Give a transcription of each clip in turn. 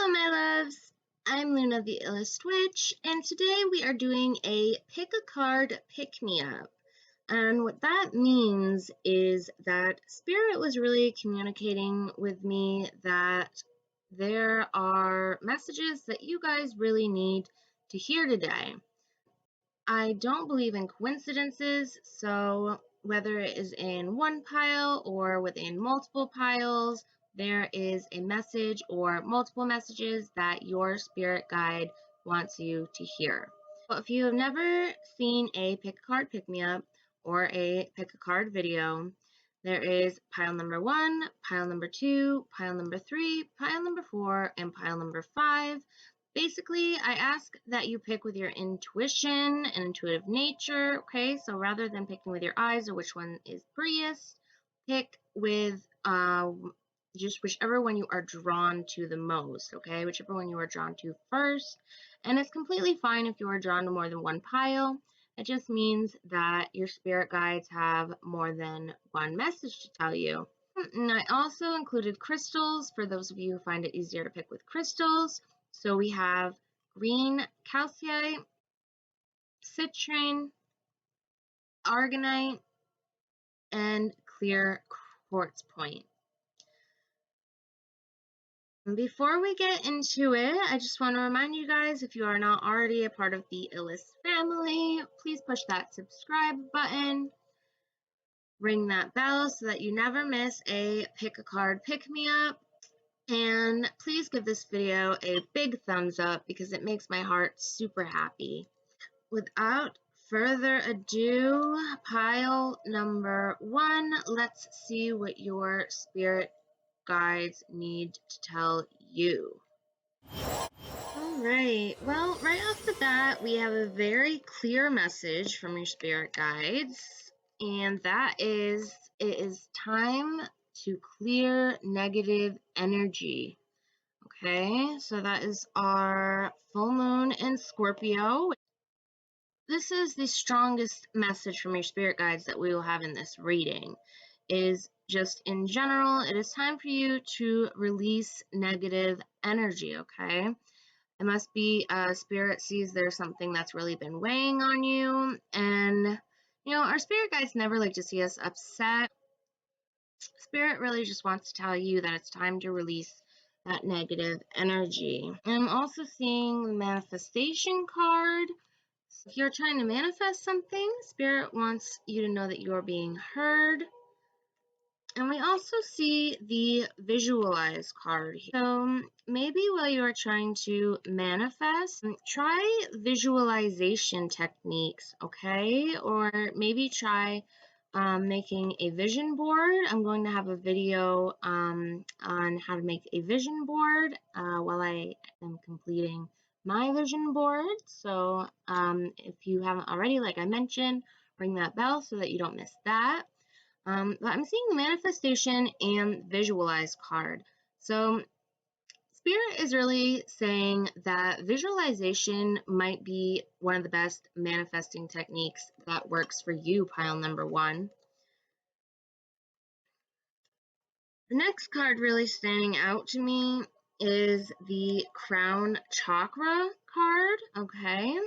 Hello, my loves. I'm Luna the Illust Witch, and today we are doing a pick a card pick-me-up. And what that means is that Spirit was really communicating with me that there are messages that you guys really need to hear today. I don't believe in coincidences, so whether it is in one pile or within multiple piles, there is a message or multiple messages that your spirit guide wants you to hear. Well, if you have never seen a pick a card pick me up or a pick a card video, there is pile number 1, pile number 2, pile number 3, pile number 4, and pile number 5. Basically, I ask that you pick with your intuition and intuitive nature, okay? So rather than picking with your eyes or which one is prettiest, pick with just whichever one you are drawn to the most, okay? Whichever one you are drawn to first. And it's completely fine if you are drawn to more than one pile. It just means that your spirit guides have more than one message to tell you. And I also included crystals for those of you who find it easier to pick with crystals. So we have green calcite, citrine, aragonite, and clear quartz point. Before we get into it, I just want to remind you guys, if you are not already a part of the Illust family, please push that subscribe button, ring that bell so that you never miss a pick a card pick me up, and please give this video a big thumbs up because it makes my heart super happy. Without further ado, pile number 1, let's see what your spirit guides need to tell you. Alright, well, right off the bat, we have a very clear message from your spirit guides, and that is, it is time to clear negative energy. Okay, so that is our full moon in Scorpio. This is the strongest message from your spirit guides that we will have in this reading. Is just in general, it is time for you to release negative energy, okay? It must be spirit sees there's something that's really been weighing on you, and our spirit guides never like to see us upset. Spirit really just wants to tell you that it's time to release that negative energy. And I'm also seeing the manifestation card. So if you're trying to manifest something, Spirit wants you to know that you're being heard. And we also see the visualize card here. So maybe while you are trying to manifest, try visualization techniques, okay? Or maybe try making a vision board. I'm going to have a video on how to make a vision board while I am completing my vision board. So if you haven't already, like I mentioned, ring that bell so that you don't miss that. But I'm seeing the manifestation and visualize card. So Spirit is really saying that visualization might be one of the best manifesting techniques that works for you, pile number 1. The next card really standing out to me is the crown chakra card, okay?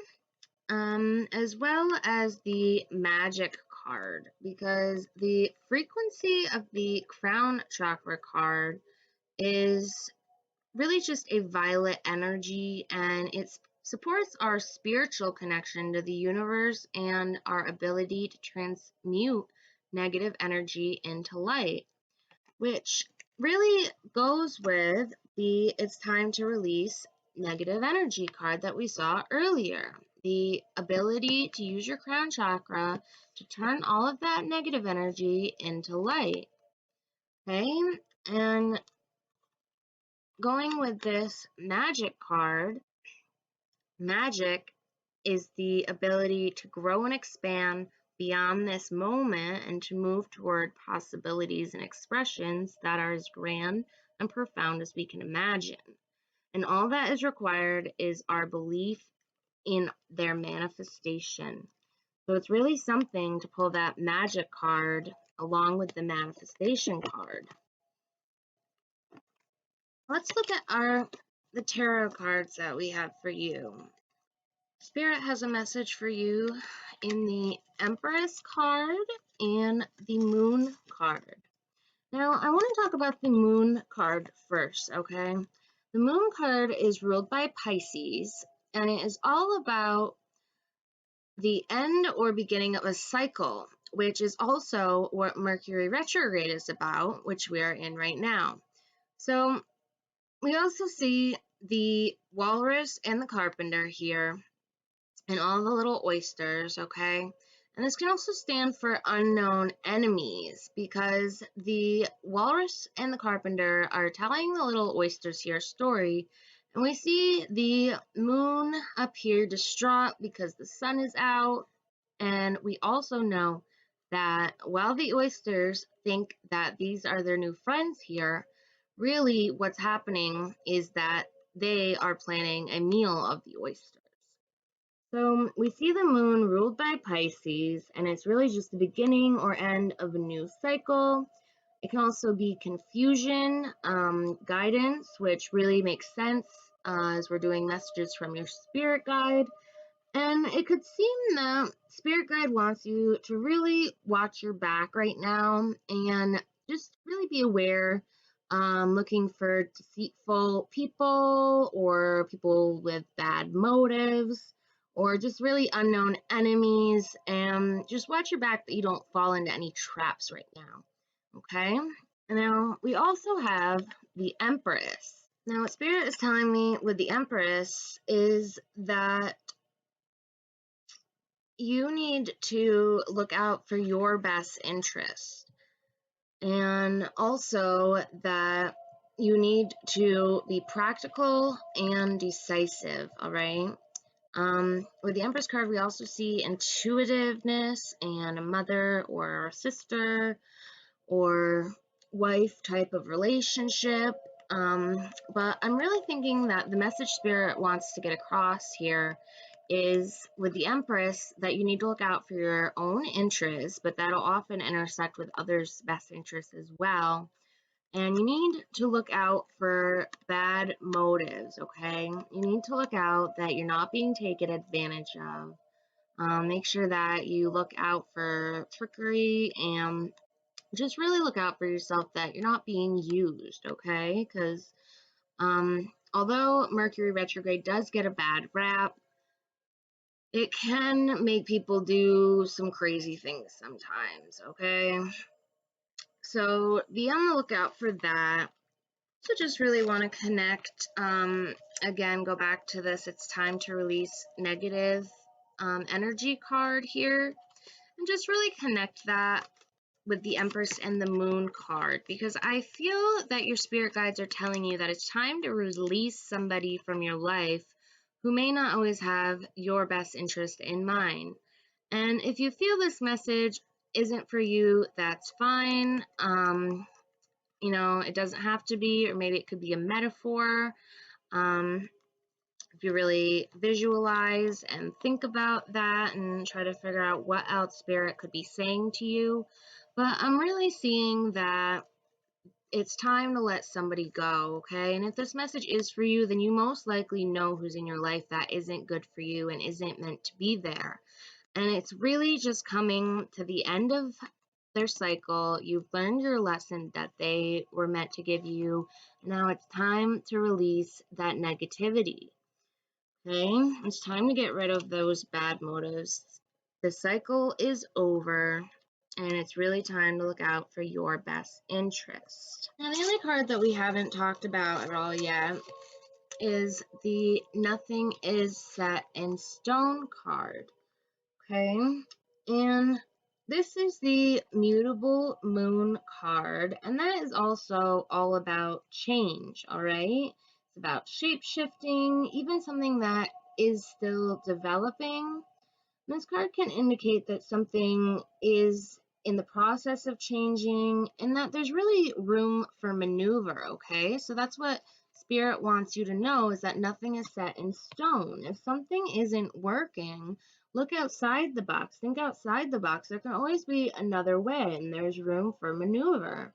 As well as the Magick card, because the frequency of the crown chakra card is really just a violet energy, and it supports our spiritual connection to the universe and our ability to transmute negative energy into light, which really goes with the it's time to release negative energy card that we saw earlier. The ability to use your crown chakra to turn all of that negative energy into light. Okay, and going with this Magick card, Magick is the ability to grow and expand beyond this moment and to move toward possibilities and expressions that are as grand and profound as we can imagine. And all that is required is our belief in their manifestation. So it's really something to pull that Magick card along with the manifestation card. Let's look at our the tarot cards that we have for you. Spirit has a message for you in the Empress card and the Moon card. Now, I want to talk about the Moon card first, okay? The Moon card is ruled by Pisces, and it is all about the end or beginning of a cycle, which is also what Mercury retrograde is about, which we are in right now. So we also see the walrus and the carpenter here and all the little oysters, okay? And this can also stand for unknown enemies because the walrus and the carpenter are telling the little oysters here a story. And we see the moon up here distraught because the sun is out. And we also know that while the oysters think that these are their new friends here, really what's happening is that they are planning a meal of the oysters. So we see the moon ruled by Pisces, and it's really just the beginning or end of a new cycle. It can also be confusion, guidance, which really makes sense as we're doing messages from your spirit guide. And it could seem that Spirit Guide wants you to really watch your back right now and just really be aware, looking for deceitful people or people with bad motives or just really unknown enemies. And just watch your back that you don't fall into any traps right now. Okay? Now, we also have the Empress. Now, what Spirit is telling me with the Empress is that you need to look out for your best interest, and also that you need to be practical and decisive, all right? With the Empress card, we also see intuitiveness and a mother or a sister or wife type of relationship. But I'm really thinking that the message Spirit wants to get across here is with the Empress that you need to look out for your own interests, but that'll often intersect with others' best interests as well. And you need to look out for bad motives, okay? You need to look out that you're not being taken advantage of. Make sure that you look out for trickery and just really look out for yourself that you're not being used, okay? Because although Mercury retrograde does get a bad rap, it can make people do some crazy things sometimes, okay? So be on the lookout for that. So just really want to connect, again, go back to this, it's time to release negative energy card here, and just really connect that with the Empress and the Moon card, because I feel that your spirit guides are telling you that it's time to release somebody from your life who may not always have your best interest in mind. And if you feel this message isn't for you, that's fine. It doesn't have to be, or maybe it could be a metaphor. If you really visualize and think about that and try to figure out what else Spirit could be saying to you. But I'm really seeing that it's time to let somebody go, okay? And if this message is for you, then you most likely know who's in your life that isn't good for you and isn't meant to be there. And it's really just coming to the end of their cycle. You've learned your lesson that they were meant to give you. Now it's time to release that negativity. Okay, it's time to get rid of those bad motives. The cycle is over, and it's really time to look out for your best interest. Now, the only card that we haven't talked about at all yet is the Nothing is Set in Stone card. Okay, and this is the Mutable Moon card, and that is also all about change, all right? It's about shape-shifting, even something that is still developing. This card can indicate that something is in the process of changing and that there's really room for maneuver, okay? So that's what Spirit wants you to know, is that nothing is set in stone. If something isn't working, look outside the box. Think outside the box. There can always be another way, and there's room for maneuver.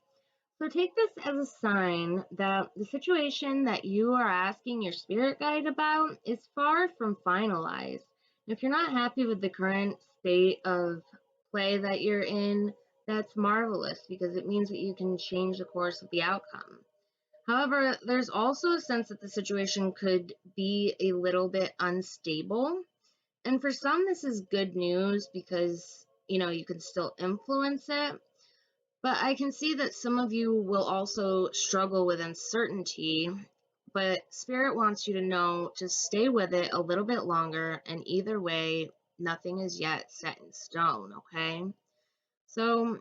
So take this as a sign that the situation that you are asking your spirit guide about is far from finalized. If you're not happy with the current state of play that you're in, that's marvelous because it means that you can change the course of the outcome. However, there's also a sense that the situation could be a little bit unstable. And for some, this is good news because, you can still influence it. But I can see that some of you will also struggle with uncertainty. But Spirit wants you to know to stay with it a little bit longer. And either way, nothing is yet set in stone, okay? So,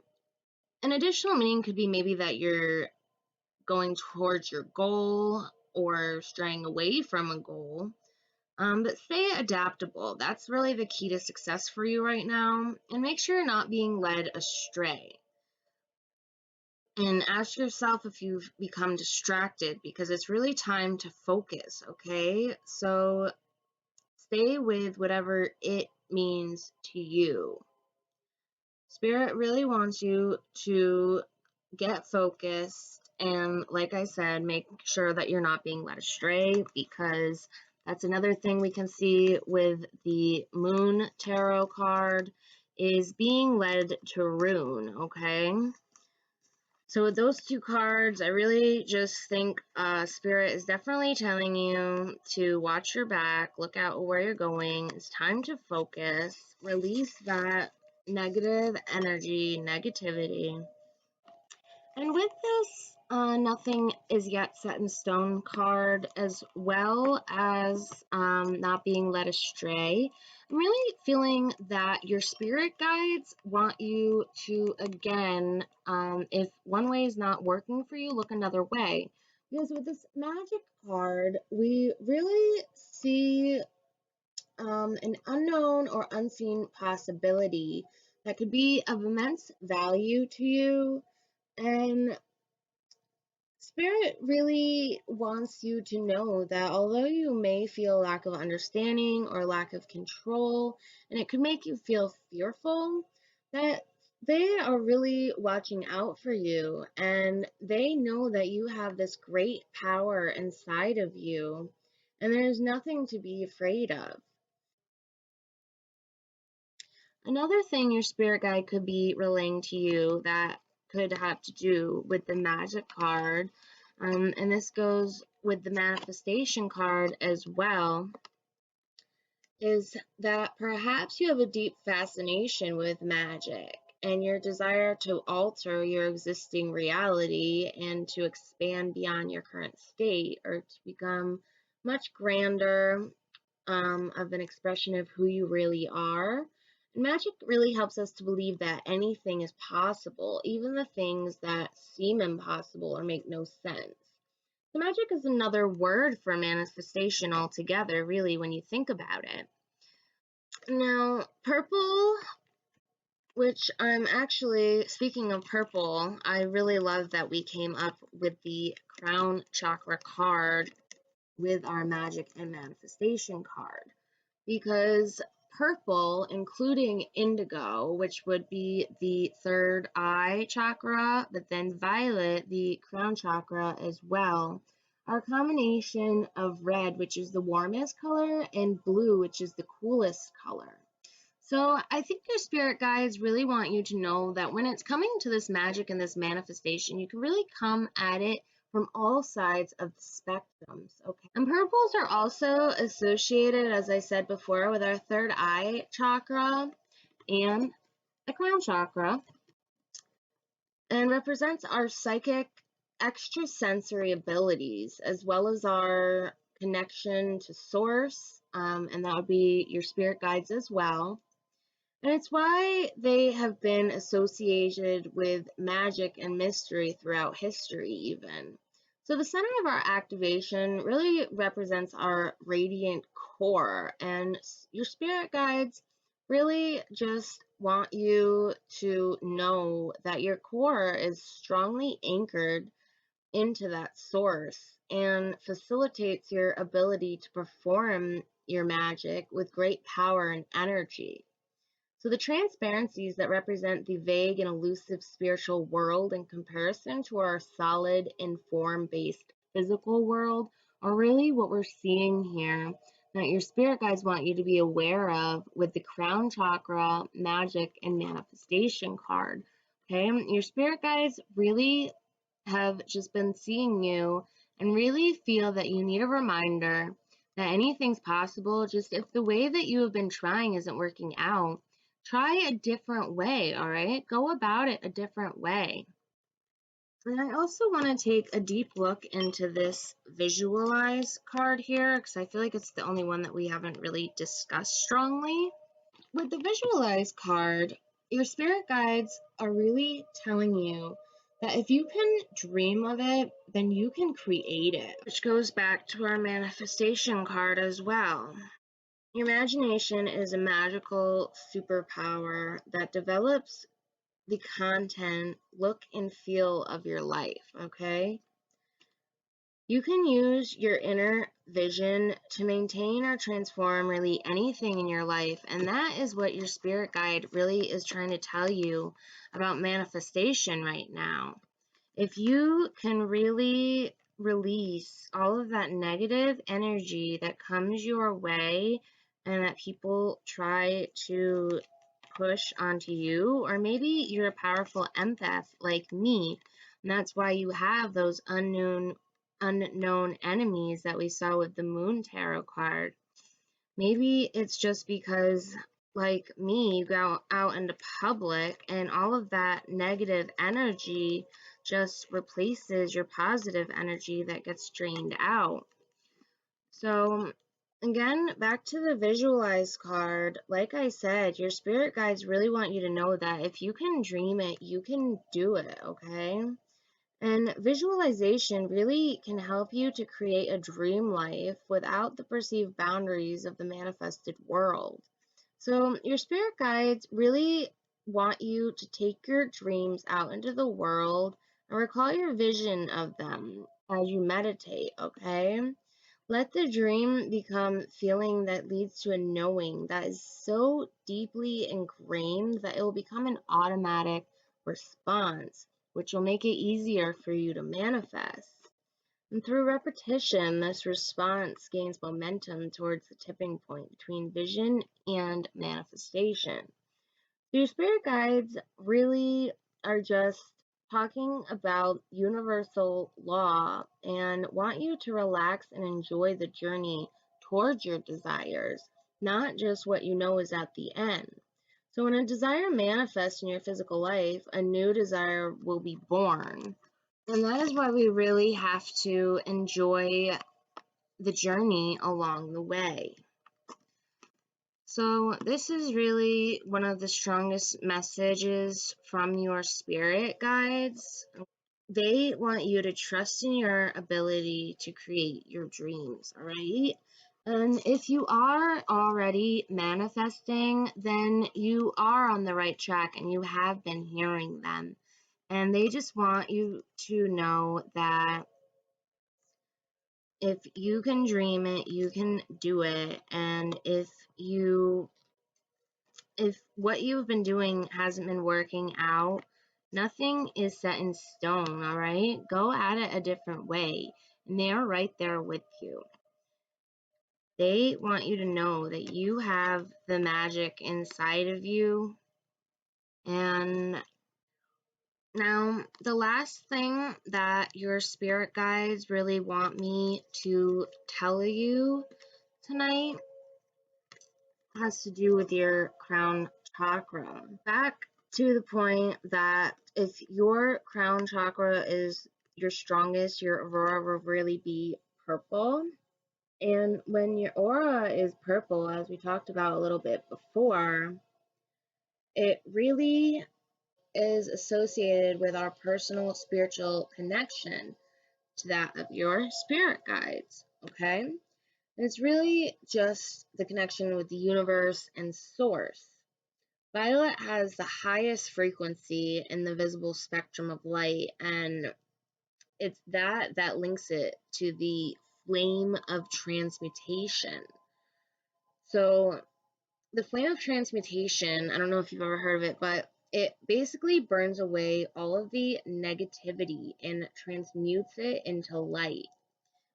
an additional meaning could be maybe that you're going towards your goal or straying away from a goal. But stay adaptable. That's really the key to success for you right now. And make sure you're not being led astray. And ask yourself if you've become distracted because it's really time to focus, okay? So stay with whatever it means to you. Spirit really wants you to get focused and, like I said, make sure that you're not being led astray because that's another thing we can see with the Moon Tarot card is being led to ruin, okay? So with those two cards, I really just think Spirit is definitely telling you to watch your back, look out where you're going. It's time to focus, release that negative energy, negativity. And with this nothing is yet set in stone card, as well as not being led astray, I'm really feeling that your spirit guides want you to, again, if one way is not working for you, look another way. Because with this Magic card, we really see an unknown or unseen possibility that could be of immense value to you. And Spirit really wants you to know that although you may feel lack of understanding or lack of control, and it could make you feel fearful, that they are really watching out for you and they know that you have this great power inside of you and there's nothing to be afraid of. Another thing your spirit guide could be relaying to you that could have to do with the Magic card, and this goes with the manifestation card as well, is that perhaps you have a deep fascination with magic and your desire to alter your existing reality and to expand beyond your current state or to become much grander of an expression of who you really are. And magic really helps us to believe that anything is possible, even the things that seem impossible or make no sense. So magic is another word for manifestation altogether, really, when you think about it. Now, purple, which I'm actually, speaking of purple, I really love that we came up with the crown chakra card with our magic and manifestation card, because purple, including indigo, which would be the third eye chakra, but then violet, the crown chakra as well, are a combination of red, which is the warmest color, and blue, which is the coolest color. So I think your spirit guides really want you to know that when it's coming to this magic and this manifestation, you can really come at it from all sides of the spectrums, okay? And purples are also associated, as I said before, with our third eye chakra and the crown chakra, and represents our psychic extrasensory abilities, as well as our connection to source, and that would be your spirit guides as well. And it's why they have been associated with magic and mystery throughout history, even. So the center of our activation really represents our radiant core, and your spirit guides really just want you to know that your core is strongly anchored into that source and facilitates your ability to perform your magic with great power and energy. So the transparencies that represent the vague and elusive spiritual world in comparison to our solid and form-based physical world are really what we're seeing here that your spirit guides want you to be aware of with the crown chakra, magic, and manifestation card. Okay, your spirit guides really have just been seeing you and really feel that you need a reminder that anything's possible. Just if the way that you have been trying isn't working out, try a different way, all right? Go about it a different way. And I also want to take a deep look into this visualize card here because I feel like it's the only one that we haven't really discussed strongly. With the visualize card, your spirit guides are really telling you that if you can dream of it, then you can create it, which goes back to our manifestation card as well. Your imagination is a magical superpower that develops the content, look, and feel of your life, okay? You can use your inner vision to maintain or transform really anything in your life, and that is what your spirit guide really is trying to tell you about manifestation right now. If you can really release all of that negative energy that comes your way and that people try to push onto you, or maybe you're a powerful empath like me, and that's why you have those unknown enemies that we saw with the Moon Tarot card. Maybe it's just because, like me, you go out into public and all of that negative energy just replaces your positive energy that gets drained out. So, again, back to the visualize card. Like I said, your spirit guides really want you to know that if you can dream it, you can do it, okay? And visualization really can help you to create a dream life without the perceived boundaries of the manifested world. So, your spirit guides really want you to take your dreams out into the world and recall your vision of them as you meditate, okay? Let the dream become feeling that leads to a knowing that is so deeply ingrained that it will become an automatic response, which will make it easier for you to manifest. And through repetition, this response gains momentum towards the tipping point between vision and manifestation. Your spirit guides really are just talking about universal law and want you to relax and enjoy the journey towards your desires, not just what you know is at the end. So when a desire manifests in your physical life, a new desire will be born. And that is why we really have to enjoy the journey along the way. So this is really one of the strongest messages from your spirit guides. They want you to trust in your ability to create your dreams, all right? And if you are already manifesting, then you are on the right track and you have been hearing them. And they just want you to know that if you can dream it, you can do it. And if what you've been doing hasn't been working out, nothing is set in stone, all right? Go at it a different way, and they are right there with you. They want you to know that you have the magic inside of you. And now, the last thing that your spirit guides really want me to tell you tonight has to do with your crown chakra. Back to the point that if your crown chakra is your strongest, your aurora will really be purple. And when your aura is purple, as we talked about a little bit before, it really is associated with our personal spiritual connection to that of your spirit guides, okay? And it's really just the connection with the universe and source. Violet has the highest frequency in the visible spectrum of light, and it's that links it to the flame of transmutation. So the flame of transmutation, I don't know if you've ever heard of it, but it basically burns away all of the negativity and transmutes it into light,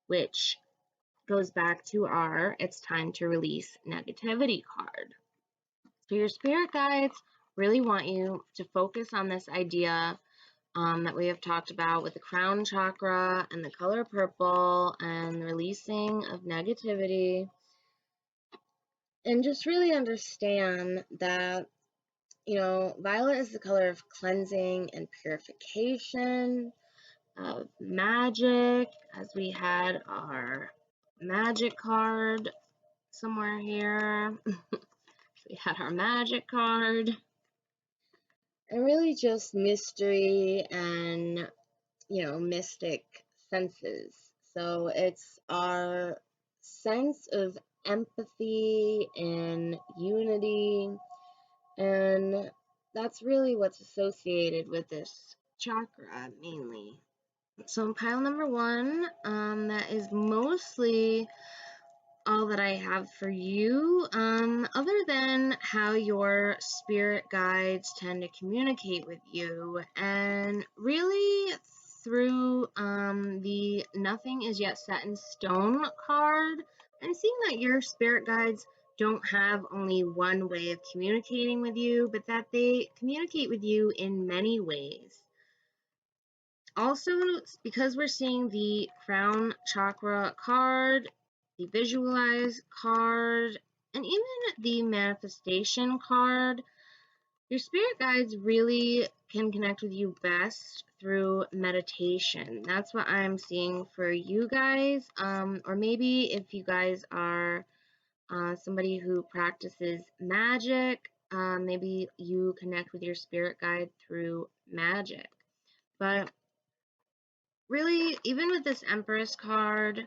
which goes back to our it's time to release negativity card. So your spirit guides really want you to focus on this idea that we have talked about with the crown chakra and the color purple and releasing of negativity, and just really understand that, violet is the color of cleansing and purification, of magic, as we had our magic card somewhere here. We had our magic card, and really just mystery and, mystic senses. So it's our sense of empathy and unity, and that's really what's associated with this chakra mainly. So pile number one, that is mostly all that I have for you, other than how your spirit guides tend to communicate with you, and really through the nothing is yet set in stone card. I'm seeing that your spirit guides don't have only one way of communicating with you, but that they communicate with you in many ways. Also, because we're seeing the crown chakra card, the visualize card, and even the manifestation card, your spirit guides really can connect with you best through meditation. That's what I'm seeing for you guys. Or maybe if you guys are somebody who practices magic, maybe you connect with your spirit guide through magic. But really, even with this Empress card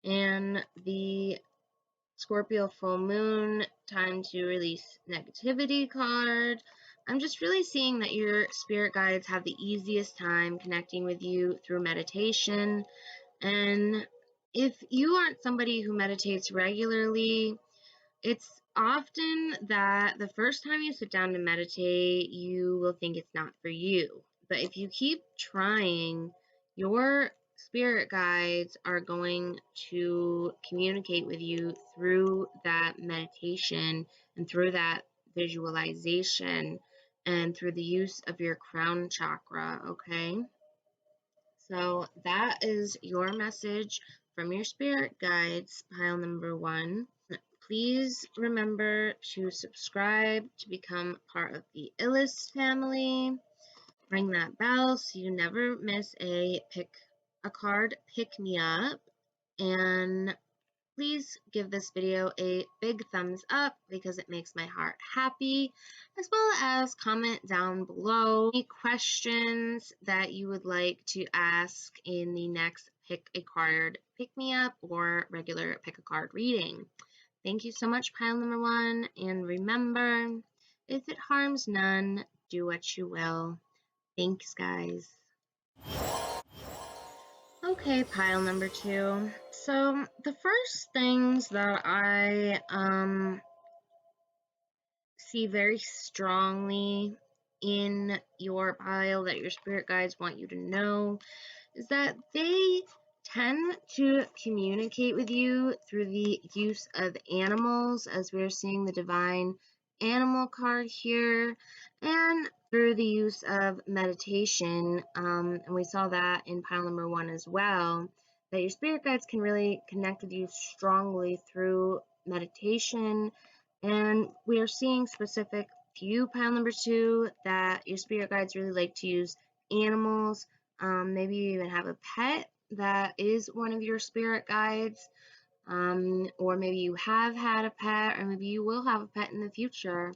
and the Scorpio Full Moon, time to release negativity card, I'm just really seeing that your spirit guides have the easiest time connecting with you through meditation. And if you aren't somebody who meditates regularly, it's often that the first time you sit down to meditate, you will think it's not for you. But if you keep trying, your spirit guides are going to communicate with you through that meditation and through that visualization and through the use of your crown chakra, okay? So that is your message from your spirit guides, pile number one. Please remember to subscribe to become part of the Illust family. Ring that bell so you never miss a card pick me up. And please give this video a big thumbs up because it makes my heart happy, as well as comment down below any questions that you would like to ask in the next pick a card pick me up or regular pick a card reading. Thank you so much, pile number one, and remember, if it harms none, do what you will. Thanks, guys. Okay, pile number two. So the first things that I see very strongly in your pile that your spirit guides want you to know is that they tend to communicate with you through the use of animals, as we're seeing the divine animal card here, and through the use of meditation, and we saw that in pile number one as well, that your spirit guides can really connect with you strongly through meditation. And we are seeing specific to you, pile number two, that your spirit guides really like to use animals. Maybe you even have a pet that is one of your spirit guides, or maybe you have had a pet, or maybe you will have a pet in the future.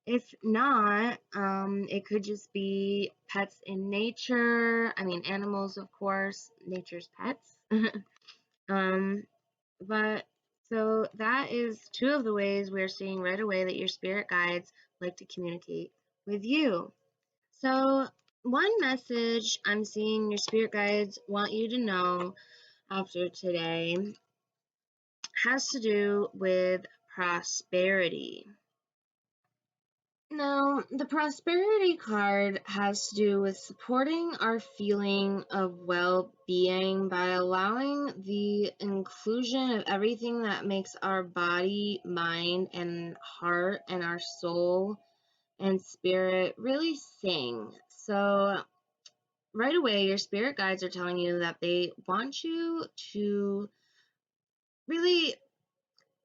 If not, it could just be pets in nature. I mean, animals, of course, nature's pets. But so that is two of the ways we're seeing right away that your spirit guides like to communicate with you. So one message I'm seeing your spirit guides want you to know after today has to do with prosperity. Now, the prosperity card has to do with supporting our feeling of well-being by allowing the inclusion of everything that makes our body, mind, and heart and our soul and spirit really sing. So, right away, your spirit guides are telling you that they want you to really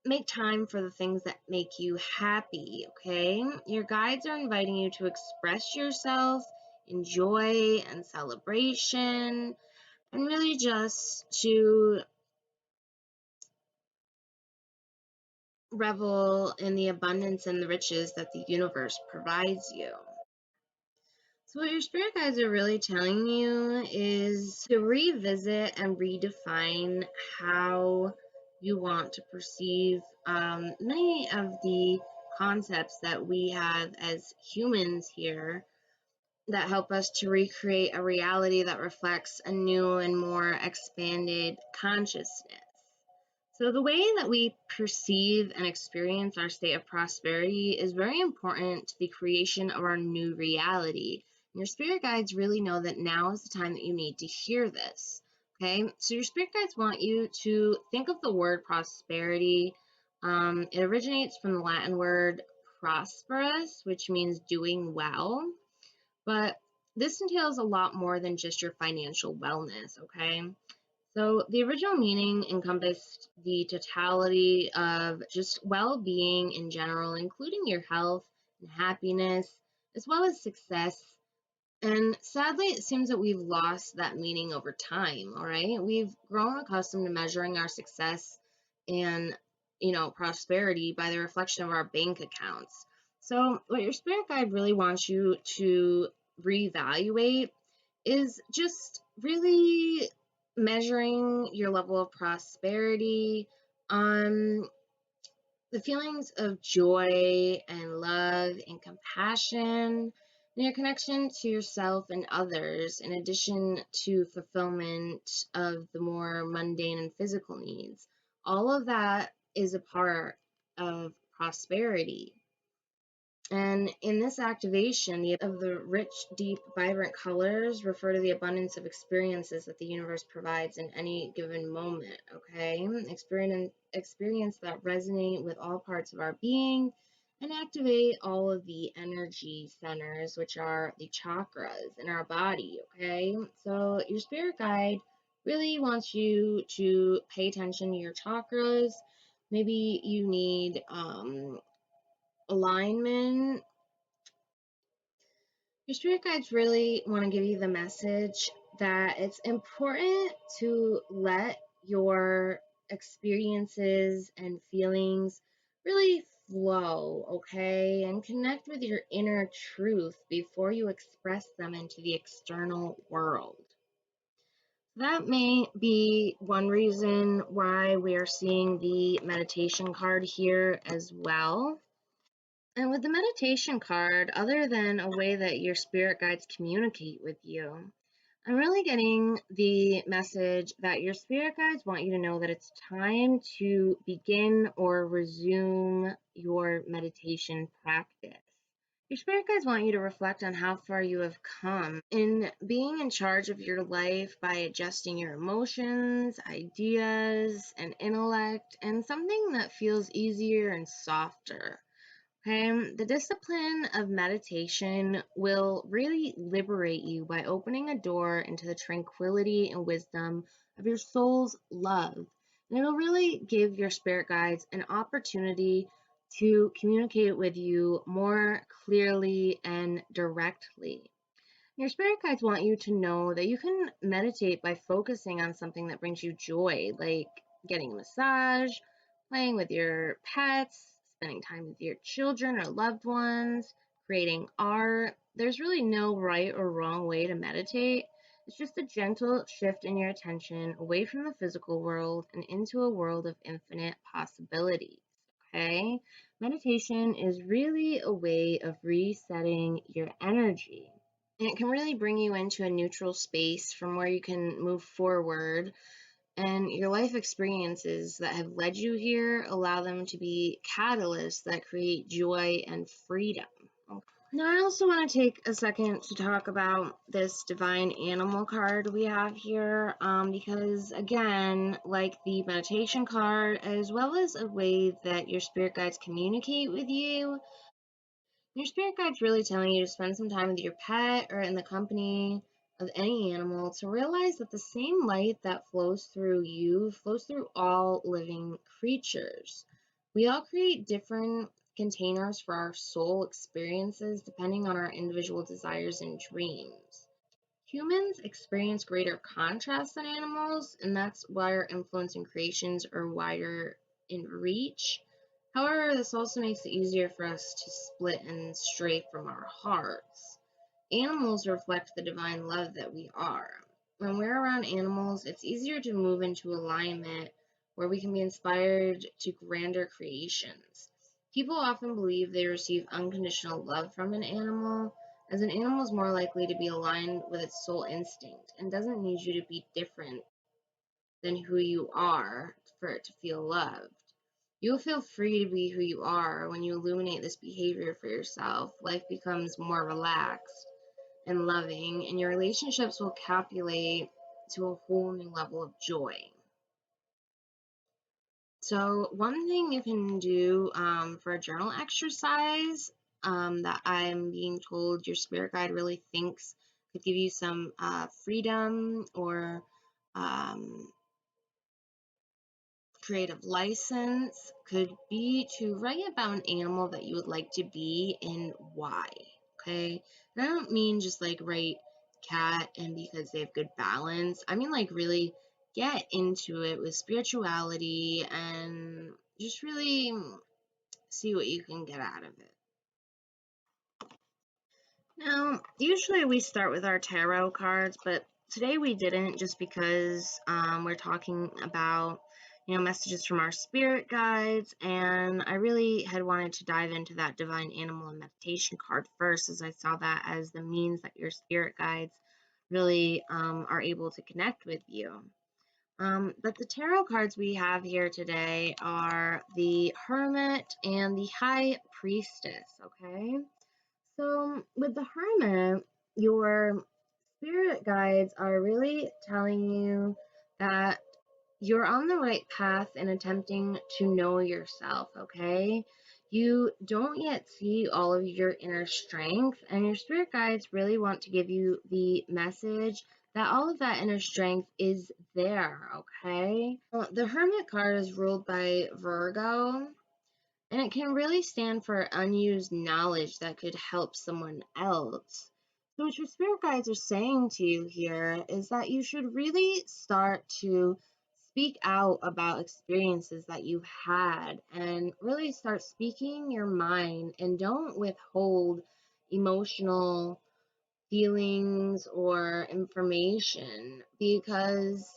make time for the things that make you happy, okay? Your guides are inviting you to express yourself in joy and celebration, and really just to revel in the abundance and the riches that the universe provides you. So, what your spirit guides are really telling you is to revisit and redefine how you want to perceive many of the concepts that we have as humans here that help us to recreate a reality that reflects a new and more expanded consciousness. So, the way that we perceive and experience our state of prosperity is very important to the creation of our new reality. And your spirit guides really know that now is the time that you need to hear this. Okay, so your spirit guides want you to think of the word prosperity. It originates from the Latin word prosperous, which means doing well. But this entails a lot more than just your financial wellness, okay? So the original meaning encompassed the totality of just well-being in general, including your health and happiness, as well as success. And sadly, it seems that we've lost that meaning over time, all right? We've grown accustomed to measuring our success and, prosperity by the reflection of our bank accounts. So what your spirit guide really wants you to reevaluate is just really measuring your level of prosperity on the feelings of joy and love and compassion and your connection to yourself and others, in addition to fulfillment of the more mundane and physical needs. All of that is a part of prosperity. And in this activation, the of the rich, deep, vibrant colors refer to the abundance of experiences that the universe provides in any given moment, okay? Experience that resonate with all parts of our being and activate all of the energy centers, which are the chakras in our body, okay? So your spirit guide really wants you to pay attention to your chakras. Maybe you need alignment. Your spirit guides really want to give you the message that it's important to let your experiences and feelings really flow, okay? And connect with your inner truth before you express them into the external world. That may be one reason why we are seeing the meditation card here as well. And with the meditation card, other than a way that your spirit guides communicate with you, I'm really getting the message that your spirit guides want you to know that it's time to begin or resume your meditation practice. Your spirit guides want you to reflect on how far you have come in being in charge of your life by adjusting your emotions, ideas, and intellect, and something that feels easier and softer. Okay, the discipline of meditation will really liberate you by opening a door into the tranquility and wisdom of your soul's love. And it'll really give your spirit guides an opportunity to communicate with you more clearly and directly. Your spirit guides want you to know that you can meditate by focusing on something that brings you joy, like getting a massage, playing with your pets, spending time with your children or loved ones, creating art. There's really no right or wrong way to meditate. It's just a gentle shift in your attention away from the physical world and into a world of infinite possibilities. Okay? Meditation is really a way of resetting your energy. And it can really bring you into a neutral space from where you can move forward. And your life experiences that have led you here allow them to be catalysts that create joy and freedom. Now, I also want to take a second to talk about this divine animal card we have here, because again, like the meditation card, as well as a way that your spirit guides communicate with you, your spirit guide's really telling you to spend some time with your pet or in the company of any animal to realize that the same light that flows through you flows through all living creatures. We all create different containers for our soul experiences depending on our individual desires and dreams. Humans experience greater contrast than animals, and that's why our influence and creations are wider in reach. However, this also makes it easier for us to split and stray from our hearts. Animals reflect the divine love that we are. When we're around animals, it's easier to move into alignment where we can be inspired to grander creations. People often believe they receive unconditional love from an animal, as an animal is more likely to be aligned with its soul instinct and doesn't need you to be different than who you are for it to feel loved. You'll feel free to be who you are when you illuminate this behavior for yourself. Life becomes more relaxed and loving, and your relationships will calculate to a whole new level of joy. So, one thing you can do for a journal exercise that I'm being told your spirit guide really thinks could give you some freedom or um, creative license could be to write about an animal that you would like to be and why. Okay. And I don't mean just like write cat and because they have good balance. I mean like really get into it with spirituality and just really see what you can get out of it. Now, usually we start with our tarot cards, but today we didn't just because we're talking about, messages from our spirit guides, and I really had wanted to dive into that divine animal and meditation card first, as I saw that as the means that your spirit guides really are able to connect with you. But the tarot cards we have here today are the Hermit and the High Priestess, okay? So, with the Hermit, your spirit guides are really telling you that you're on the right path in attempting to know yourself, okay? You don't yet see all of your inner strength, and your spirit guides really want to give you the message that all of that inner strength is there, okay? The Hermit card is ruled by Virgo, and it can really stand for unused knowledge that could help someone else. So, what your spirit guides are saying to you here is that you should really start to speak out about experiences that you've had and really start speaking your mind and don't withhold emotional feelings or information because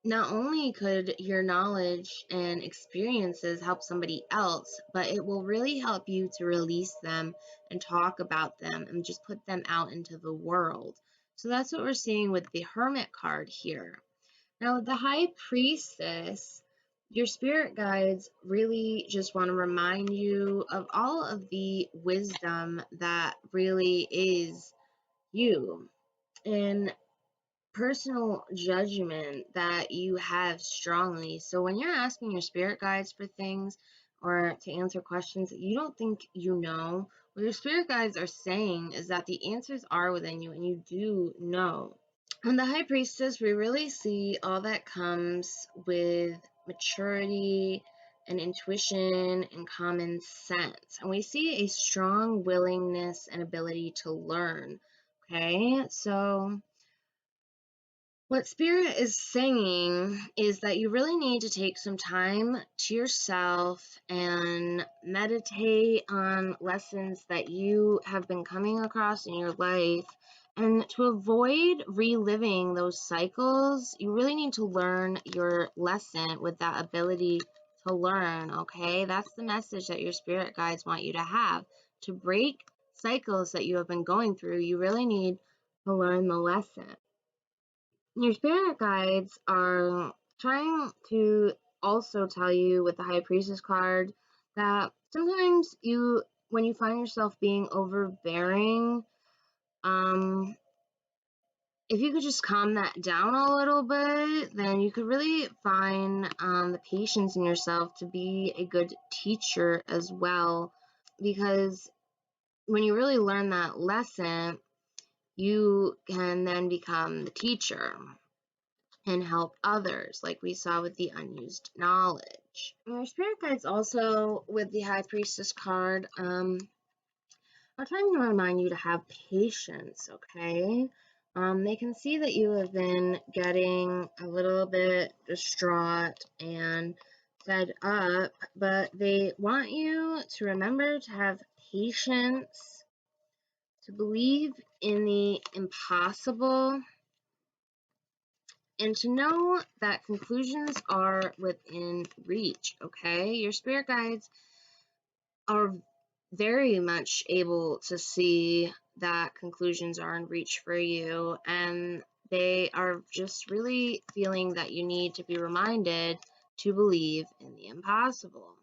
not only could your knowledge and experiences help somebody else, but it will really help you to release them and talk about them and just put them out into the world. So that's what we're seeing with the Hermit card here. Now, with the High Priestess, your spirit guides really just want to remind you of all of the wisdom that really is you. And personal judgment that you have strongly. So when you're asking your spirit guides for things or to answer questions that you don't think you know, what your spirit guides are saying is that the answers are within you and you do know. On the High Priestess, we really see all that comes with maturity and intuition and common sense. And we see a strong willingness and ability to learn. Okay, so what Spirit is saying is that you really need to take some time to yourself and meditate on lessons that you have been coming across in your life. And to avoid reliving those cycles, you really need to learn your lesson with that ability to learn, okay? That's the message that your spirit guides want you to have. To break cycles that you have been going through, you really need to learn the lesson. Your spirit guides are trying to also tell you with the High Priestess card that sometimes you when you find yourself being overbearing, if you could just calm that down a little bit, then you could really find the patience in yourself to be a good teacher as well. Because when you really learn that lesson, you can then become the teacher and help others, like we saw with the unused knowledge. Our spirit guides also, with the High Priestess card, are trying to remind you to have patience, okay? They can see that you have been getting a little bit distraught and fed up, but they want you to remember to have patience, to believe in the impossible, and to know that conclusions are within reach, okay? Your spirit guides are very much able to see that conclusions are in reach for you, and they are just really feeling that you need to be reminded to believe in the impossible.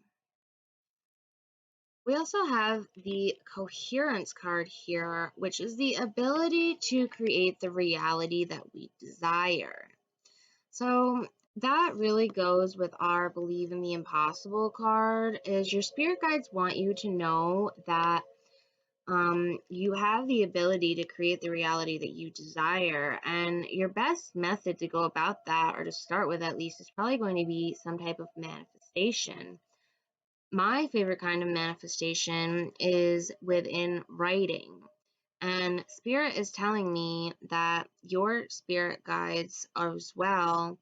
We also have the coherence card here, which is the ability to create the reality that we desire. So that really goes with our believe in the impossible card. Is your spirit guides want you to know that you have the ability to create the reality that you desire, and your best method to go about that, or to start with at least, is probably going to be some type of manifestation. My favorite kind of manifestation is within writing. And Spirit is telling me that your spirit guides as well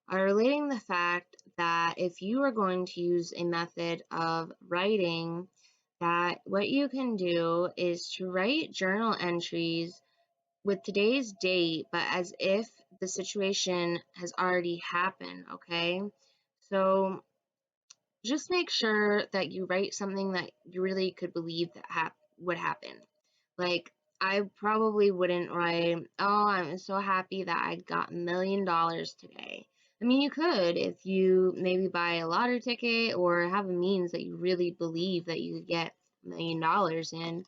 are relating the fact that if you are going to use a method of writing, that what you can do is to write journal entries with today's date, but as if the situation has already happened, okay? So just make sure that you write something that you really could believe that would happen. Like, I probably wouldn't write, oh, I'm so happy that I got $1,000,000 today. I mean, you could if you maybe buy a lottery ticket or have a means that you really believe that you could get $1,000,000 in.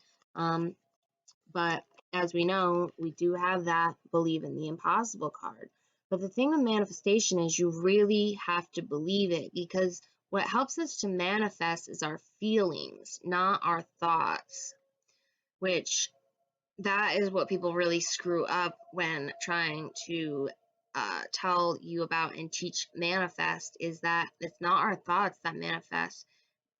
But as we know, we do have that believe in the impossible card. But the thing with manifestation is you really have to believe it, because what helps us to manifest is our feelings, not our thoughts, which that is what people really screw up when trying to tell you about and teach manifest, is that it's not our thoughts that manifest,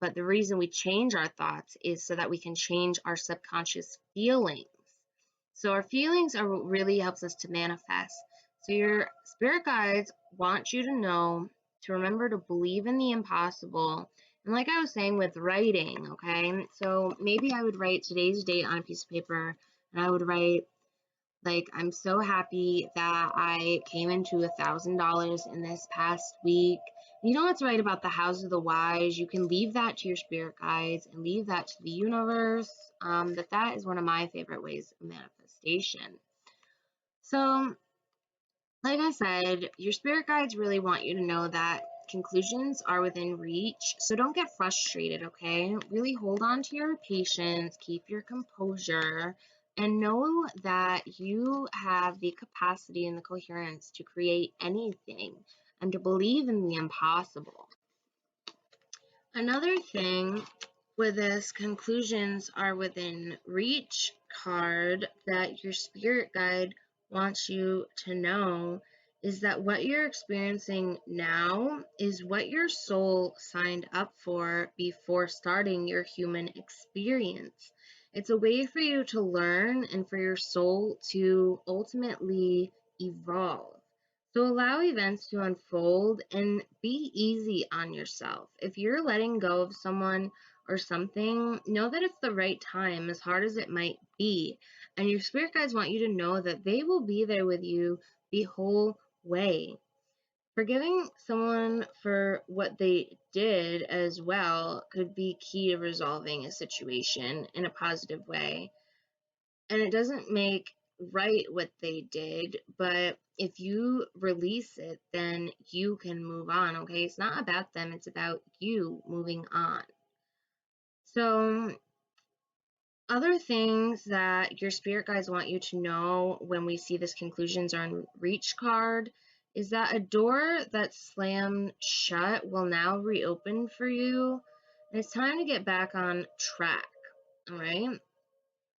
but the reason we change our thoughts is so that we can change our subconscious feelings. So our feelings are what really helps us to manifest. So your spirit guides want you to know to remember to believe in the impossible. And like I was saying with writing, okay, so maybe I would write today's date on a piece of paper, and I would write, like, I'm so happy that I came into $1,000 in this past week. You don't have to write about the house of the wise. You can leave that to your spirit guides and leave that to the universe. That is one of my favorite ways of manifestation. So, like I said, your spirit guides really want you to know that conclusions are within reach. So don't get frustrated, okay? Really hold on to your patience, keep your composure, and know that you have the capacity and the coherence to create anything and to believe in the impossible. Another thing with this conclusions are within reach card that your spirit guide wants you to know is that what you're experiencing now is what your soul signed up for before starting your human experience. It's a way for you to learn and for your soul to ultimately evolve. So allow events to unfold and be easy on yourself. If you're letting go of someone or something, know that it's the right time, as hard as it might be. And your spirit guides want you to know that they will be there with you the whole way. Forgiving someone for what they did as well could be key to resolving a situation in a positive way. And it doesn't make right what they did, but if you release it, then you can move on, okay? It's not about them, it's about you moving on. So Other things that your spirit guides want you to know when we see this conclusions on reach card is that a door that's slammed shut will now reopen for you. And it's time to get back on track. All right.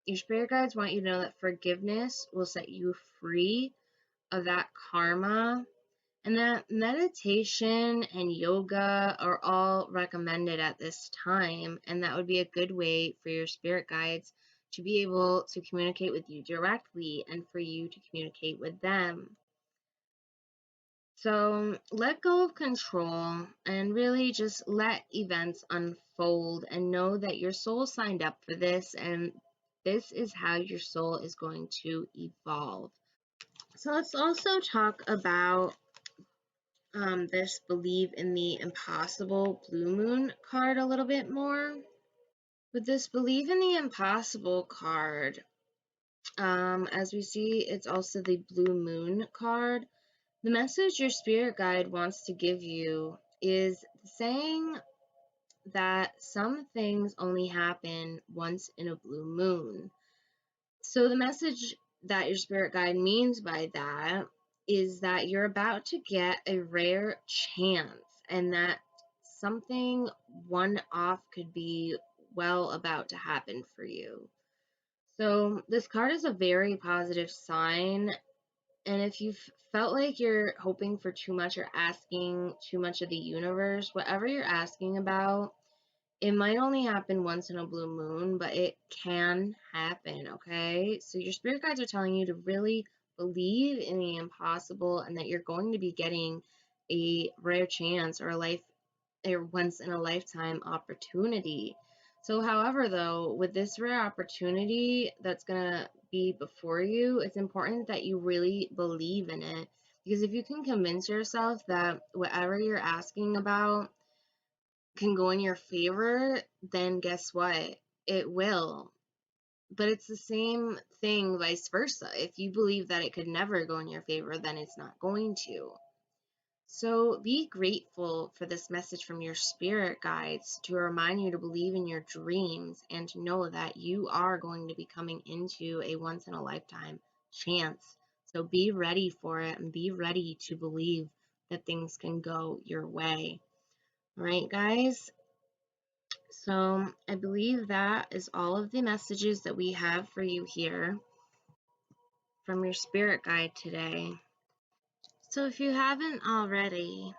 Your spirit guides want you to know that forgiveness will set you free of that karma, and that meditation and yoga are all recommended at this time, and that would be a good way for your spirit guides to be able to communicate with you directly and for you to communicate with them. So let go of control and really just let events unfold and know that your soul signed up for this, and this is how your soul is going to evolve. So let's also talk about this believe in the impossible blue moon card a little bit more. With this believe in the impossible card, as we see, it's also the blue moon card. The message your spirit guide wants to give you is saying that some things only happen once in a blue moon. So the message that your spirit guide means by that is that you're about to get a rare chance, and that something one off could be well about to happen for you. So this card is a very positive sign, and if you've felt like you're hoping for too much or asking too much of the universe, whatever you're asking about, it might only happen once in a blue moon, but it can happen, okay? So your spirit guides are telling you to really believe in the impossible, and that you're going to be getting a rare chance or a once in a lifetime opportunity. So however, though, with this rare opportunity that's going to be before you, it's important that you really believe in it, because if you can convince yourself that whatever you're asking about can go in your favor, then guess what? It will. But it's the same thing vice versa. If you believe that it could never go in your favor, then it's not going to. So be grateful for this message from your spirit guides to remind you to believe in your dreams and to know that you are going to be coming into a once in a lifetime chance. So be ready for it and be ready to believe that things can go your way. All right, guys. So I believe that is all of the messages that we have for you here from your spirit guide today. So if you haven't already,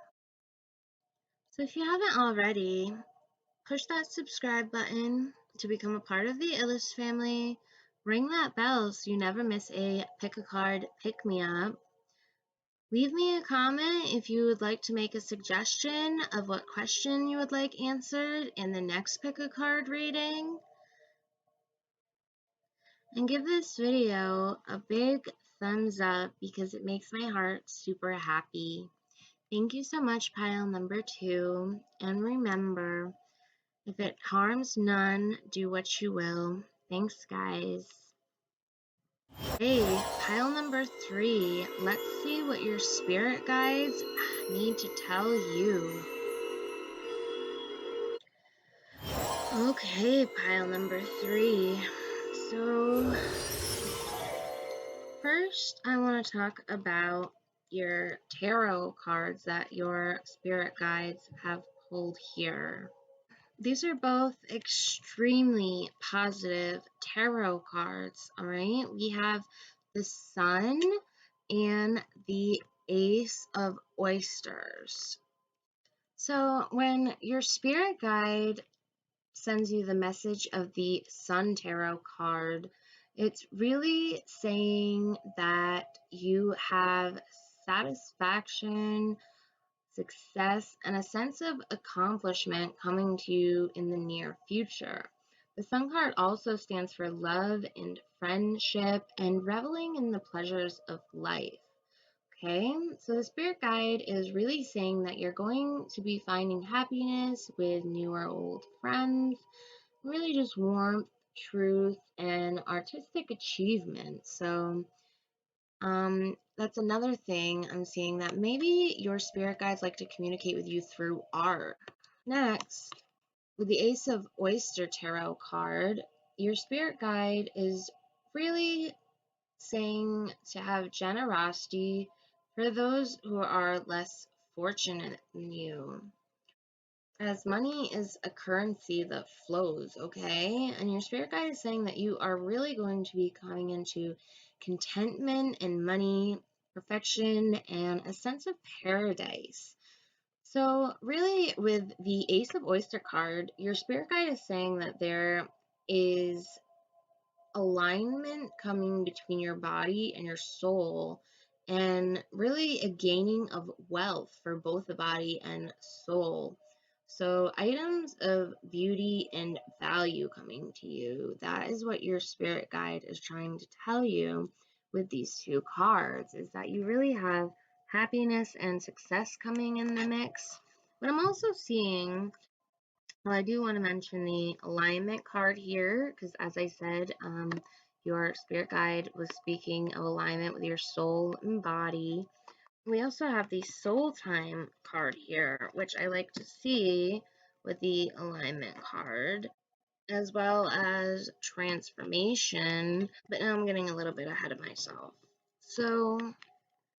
push that subscribe button to become a part of the Illust family. Ring that bell so you never miss a pick a card, pick me up. Leave me a comment if you would like to make a suggestion of what question you would like answered in the next pick a card reading. And give this video a big thumbs up because it makes my heart super happy. Thank you so much, pile number 2. And remember, if it harms none, do what you will. Thanks, guys. Hey, pile number 3. Let's see what your spirit guides need to tell you. Okay, pile number 3. So first, I want to talk about your tarot cards that your spirit guides have pulled here. These are both extremely positive tarot cards, all right? We have the Sun and the Ace of Oysters. So when your spirit guide sends you the message of the Sun Tarot card, it's really saying that you have satisfaction, success, and a sense of accomplishment coming to you in the near future. The Sun card also stands for love and friendship and reveling in the pleasures of life. Okay, so the spirit guide is really saying that you're going to be finding happiness with new or old friends, really just warmth, truth, and artistic achievement. So that's another thing I'm seeing, that maybe your spirit guides like to communicate with you through art. Next, with the Ace of Oyster Tarot card, your spirit guide is really saying to have generosity for those who are less fortunate than you. As money is a currency that flows, okay? And your spirit guide is saying that you are really going to be coming into contentment and money, perfection, and a sense of paradise. So, really, with the Ace of Oyster card, your spirit guide is saying that there is alignment coming between your body and your soul, and really a gaining of wealth for both the body and soul. So, items of beauty and value coming to you. That is what your spirit guide is trying to tell you with these two cards, is that you really have happiness and success coming in the mix. But I'm also seeing, well, I do want to mention the alignment card here because, as I said, your spirit guide was speaking of alignment with your soul and body. We also have the soul time card here, which I like to see with the alignment card, as well as transformation. But now I'm getting a little bit ahead of myself. So,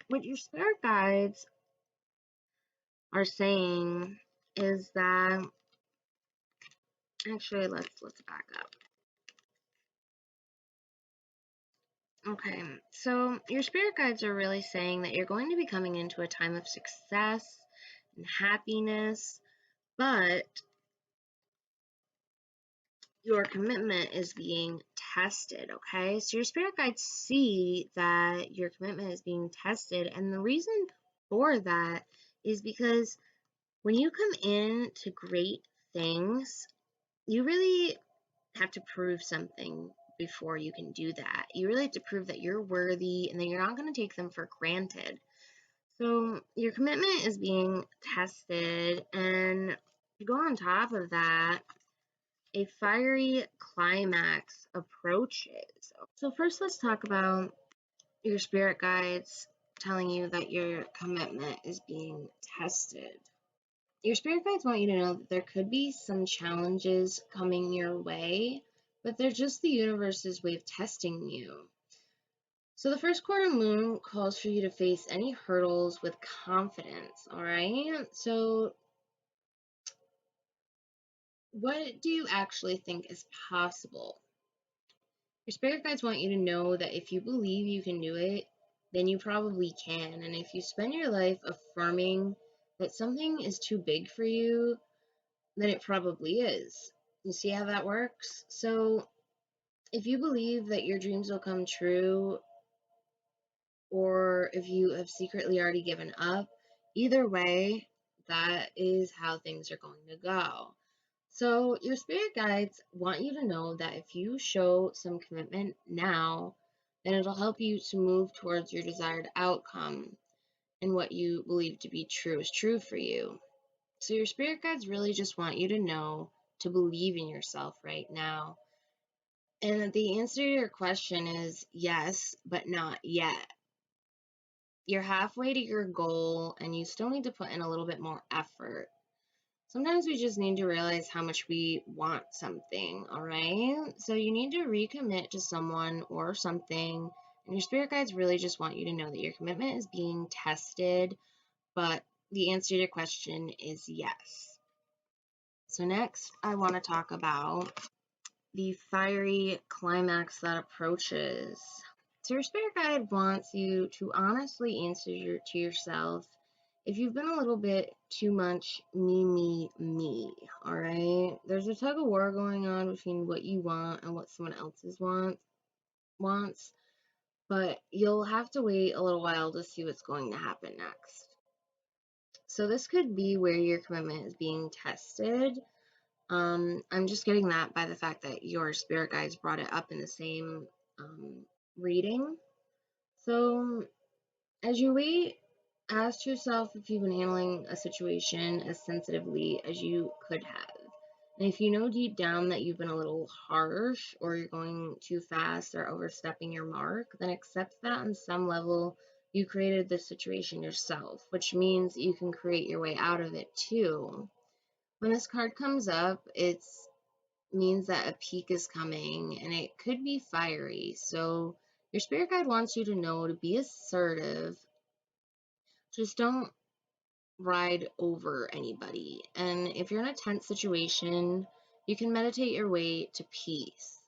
what your spirit guides are saying is that, actually, let's back up. Okay, so your spirit guides are really saying that you're going to be coming into a time of success and happiness, but your commitment is being tested, okay? So your spirit guides see that your commitment is being tested, and the reason for that is because when you come in to great things, you really have to prove something before you can do that. You really have to prove that you're worthy and that you're not going to take them for granted. So your commitment is being tested, and to go on top of that, a fiery climax approaches. So first, let's talk about your spirit guides telling you that your commitment is being tested. Your spirit guides want you to know that there could be some challenges coming your way, but they're just the universe's way of testing you. So the first quarter moon calls for you to face any hurdles with confidence, all right? So what do you actually think is possible? Your spirit guides want you to know that if you believe you can do it, then you probably can. And if you spend your life affirming that something is too big for you, then it probably is. You see how that works? So if you believe that your dreams will come true, or if you have secretly already given up, either way, that is how things are going to go. So your spirit guides want you to know that if you show some commitment now, then it'll help you to move towards your desired outcome, and what you believe to be true is true for you. So your spirit guides really just want you to know to believe in yourself right now. And the answer to your question is yes, but not yet. You're halfway to your goal and you still need to put in a little bit more effort. Sometimes we just need to realize how much we want something, all right? So you need to recommit to someone or something, and your spirit guides really just want you to know that your commitment is being tested, but the answer to your question is yes. So next, I want to talk about the fiery climax that approaches. So your spirit guide wants you to honestly answer to yourself if you've been a little bit too much me, all right? There's a tug of war going on between what you want and what someone else's wants, but you'll have to wait a little while to see what's going to happen next. So this could be where your commitment is being tested. I'm just getting that by the fact that your spirit guides brought it up in the same reading. So as you wait, ask yourself if you've been handling a situation as sensitively as you could have. And if you know deep down that you've been a little harsh or you're going too fast or overstepping your mark, then accept that on some level you created this situation yourself, which means you can create your way out of it too. When this card comes up, it's means that a peak is coming and it could be fiery. So your spirit guide wants you to know to be assertive. Just don't ride over anybody. And if you're in a tense situation, you can meditate your way to peace.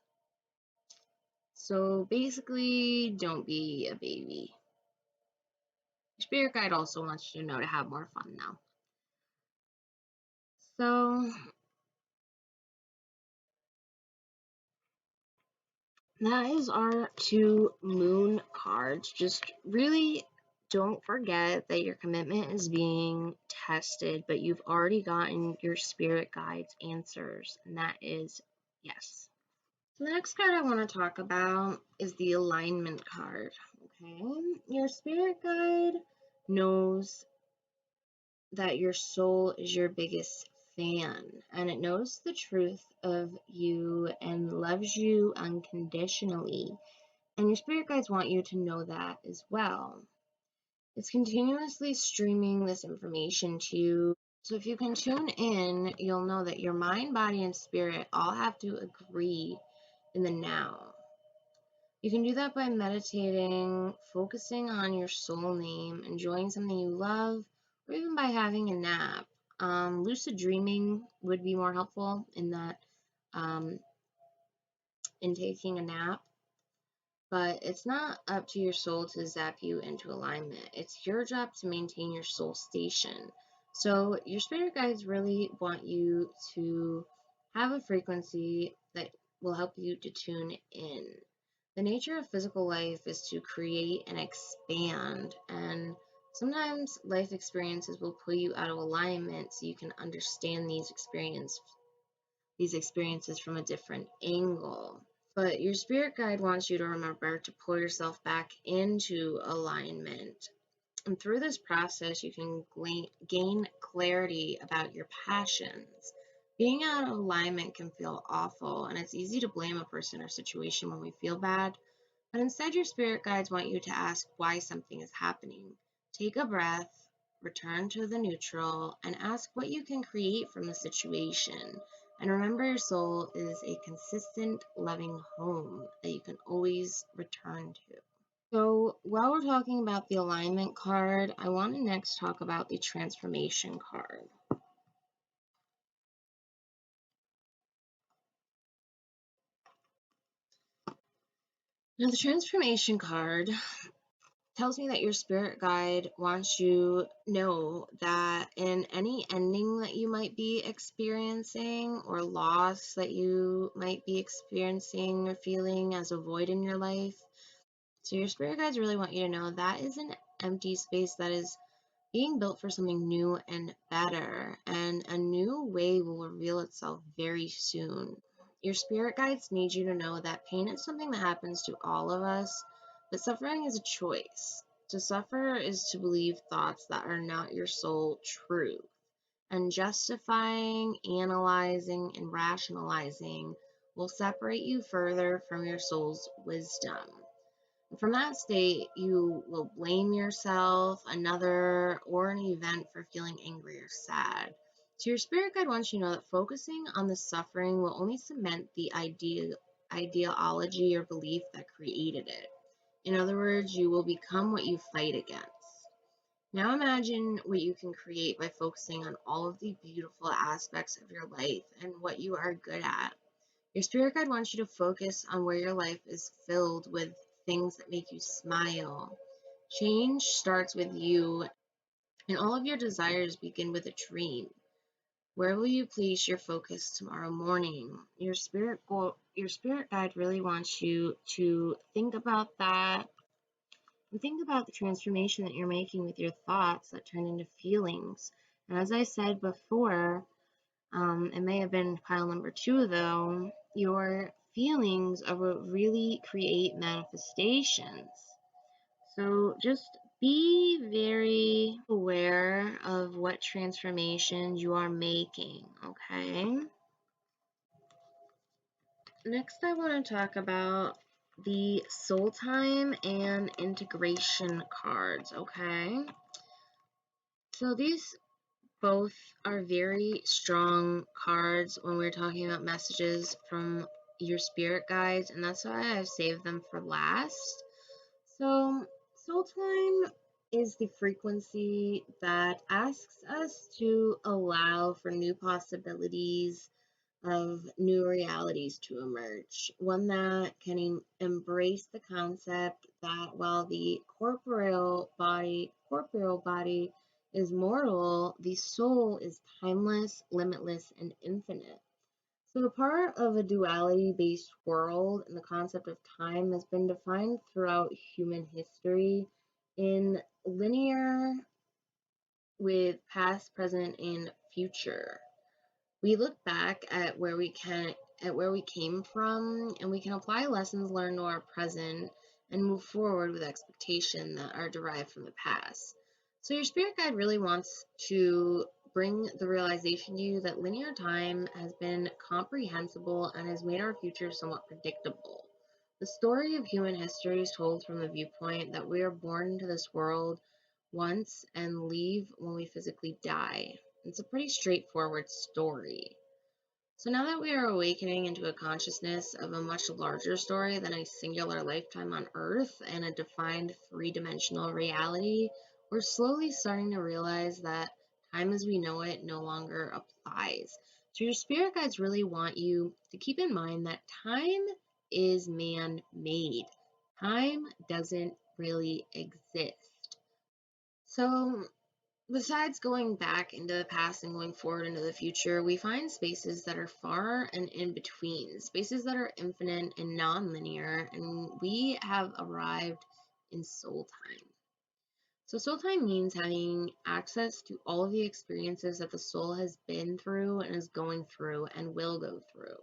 So basically, don't be a baby. Your spirit guide also wants you to know to have more fun now. So that is our 2 moon cards. Just really don't forget that your commitment is being tested, but you've already gotten your spirit guide's answers, and that is yes. So the next card I want to talk about is the alignment card. Okay, your spirit guide knows that your soul is your biggest fan, and it knows the truth of you and loves you unconditionally. And your spirit guides want you to know that as well. It's continuously streaming this information to you. So if you can tune in, you'll know that your mind, body, and spirit all have to agree in the now. You can do that by meditating, focusing on your soul name, enjoying something you love, or even by having a nap. Lucid dreaming would be more helpful in that, in taking a nap. But it's not up to your soul to zap you into alignment. It's your job to maintain your soul station. So your spirit guides really want you to have a frequency that will help you to tune in. The nature of physical life is to create and expand, and sometimes life experiences will pull you out of alignment so you can understand these experiences from a different angle. But your spirit guide wants you to remember to pull yourself back into alignment. And through this process, you can gain clarity about your passions. Being out of alignment can feel awful, and it's easy to blame a person or situation when we feel bad. But instead, your spirit guides want you to ask why something is happening. Take a breath, return to the neutral, and ask what you can create from the situation. And remember, your soul is a consistent, loving home that you can always return to. So, while we're talking about the alignment card, I want to next talk about the transformation card. Now, the transformation card tells me that your spirit guide wants you to know that in any ending that you might be experiencing or loss that you might be experiencing or feeling as a void in your life, so your spirit guides really want you to know that is an empty space that is being built for something new and better, and a new way will reveal itself very soon. Your spirit guides need you to know that pain is something that happens to all of us, but suffering is a choice. To suffer is to believe thoughts that are not your soul truth, and justifying, analyzing, and rationalizing will separate you further from your soul's wisdom. From that state, you will blame yourself, another, or an event for feeling angry or sad. So your spirit guide wants you to know that focusing on the suffering will only cement the ideology or belief that created it. In other words, you will become what you fight against. Now imagine what you can create by focusing on all of the beautiful aspects of your life and what you are good at. Your spirit guide wants you to focus on where your life is filled with things that make you smile. Change starts with you, and all of your desires begin with a dream. Where will you place your focus tomorrow morning? Your spirit guide really wants you to think about that and think about the transformation that you're making with your thoughts that turn into feelings. And as I said before, it may have been pile number 2 though, your feelings are what really create manifestations. So just be very aware of what transformations you are making, okay? Next, I want to talk about the soul time and integration cards, okay? So these Both are very strong cards when we're talking about messages from your spirit guides, and that's why I've saved them for last. So, soul time is the frequency that asks us to allow for new possibilities of new realities to emerge. One that can embrace the concept that while the corporeal body is mortal, the soul is timeless, limitless, and infinite. So, the part of a duality based world and the concept of time has been defined throughout human history in linear with past, present, and future. We look back at where we came from, and we can apply lessons learned to our present and move forward with expectation that are derived from the past. So your spirit guide really wants to bring the realization to you that linear time has been comprehensible and has made our future somewhat predictable. The story of human history is told from the viewpoint that we are born into this world once and leave when we physically die. It's a pretty straightforward story. So now that we are awakening into a consciousness of a much larger story than a singular lifetime on Earth and a defined three-dimensional reality, we're slowly starting to realize that time as we know it no longer applies. So your spirit guides really want you to keep in mind that time is man-made. Time doesn't really exist. So besides going back into the past and going forward into the future, we find spaces that are far and in between, spaces that are infinite and non-linear, and we have arrived in soul time. So soul time means having access to all of the experiences that the soul has been through and is going through and will go through,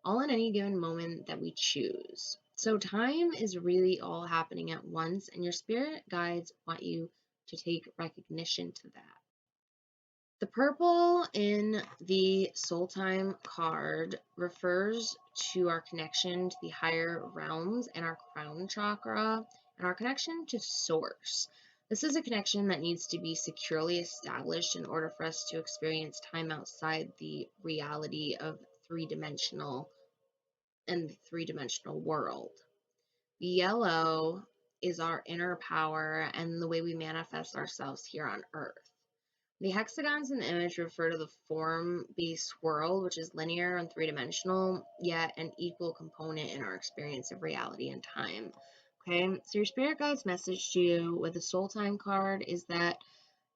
all in any given moment that we choose. So time is really all happening at once, and your spirit guides want you to take recognition to that. The purple in the Soul Time card refers to our connection to the higher realms and our crown chakra and our connection to source. This is a connection that needs to be securely established in order for us to experience time outside the reality of three-dimensional and the three-dimensional world. The yellow is our inner power and the way we manifest ourselves here on Earth. The hexagons in the image refer to the form-based world, which is linear and three-dimensional, yet an equal component in our experience of reality and time. Okay, so your spirit guide's message to you with the soul time card is that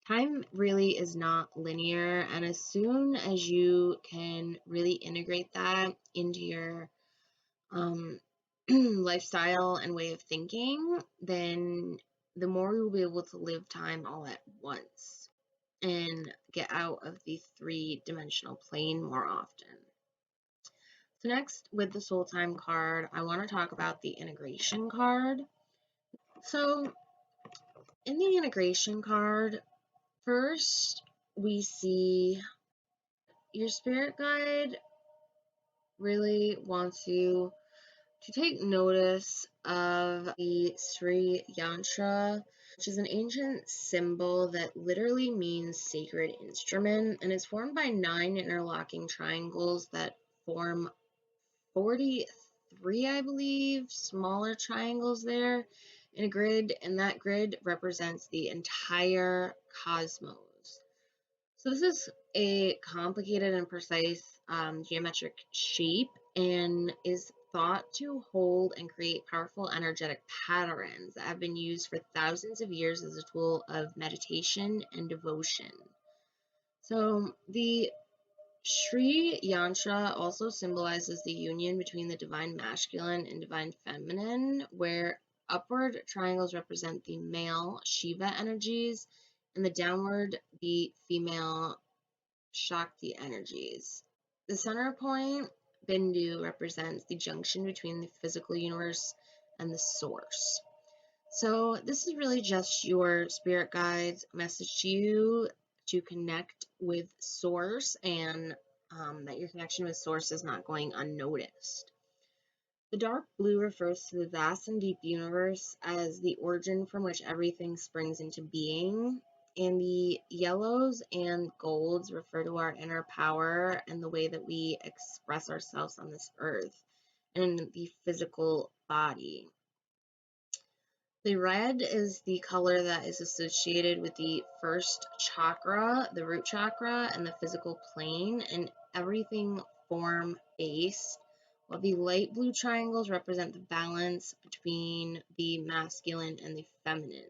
time really is not linear, and as soon as you can really integrate that into your lifestyle and way of thinking, then the more you will be able to live time all at once and get out of the three-dimensional plane more often. So next, with the Soul Time card, I want to talk about the integration card. So in the integration card, first we see your spirit guide really wants you to take notice of the Sri Yantra, which is an ancient symbol that literally means sacred instrument, and it's formed by 9 interlocking triangles that form 43, I believe, smaller triangles there in a grid, and that grid represents the entire cosmos. So this is a complicated and precise geometric shape and is thought to hold and create powerful energetic patterns that have been used for thousands of years as a tool of meditation and devotion. So the Sri Yantra also symbolizes the union between the divine masculine and divine feminine, where upward triangles represent the male Shiva energies and the downward the female Shakti energies. The center point, Bindu, represents the junction between the physical universe and the source. So this is really just your spirit guide's message to you to connect with source, and that your connection with source is not going unnoticed. The dark blue refers to the vast and deep universe as the origin from which everything springs into being, And the yellows and golds refer to our inner power and the way that we express ourselves on this earth and the physical body. The red is the color that is associated with the first chakra, the root chakra, and the physical plane, and everything form based, while the light blue triangles represent the balance between the masculine and the feminine.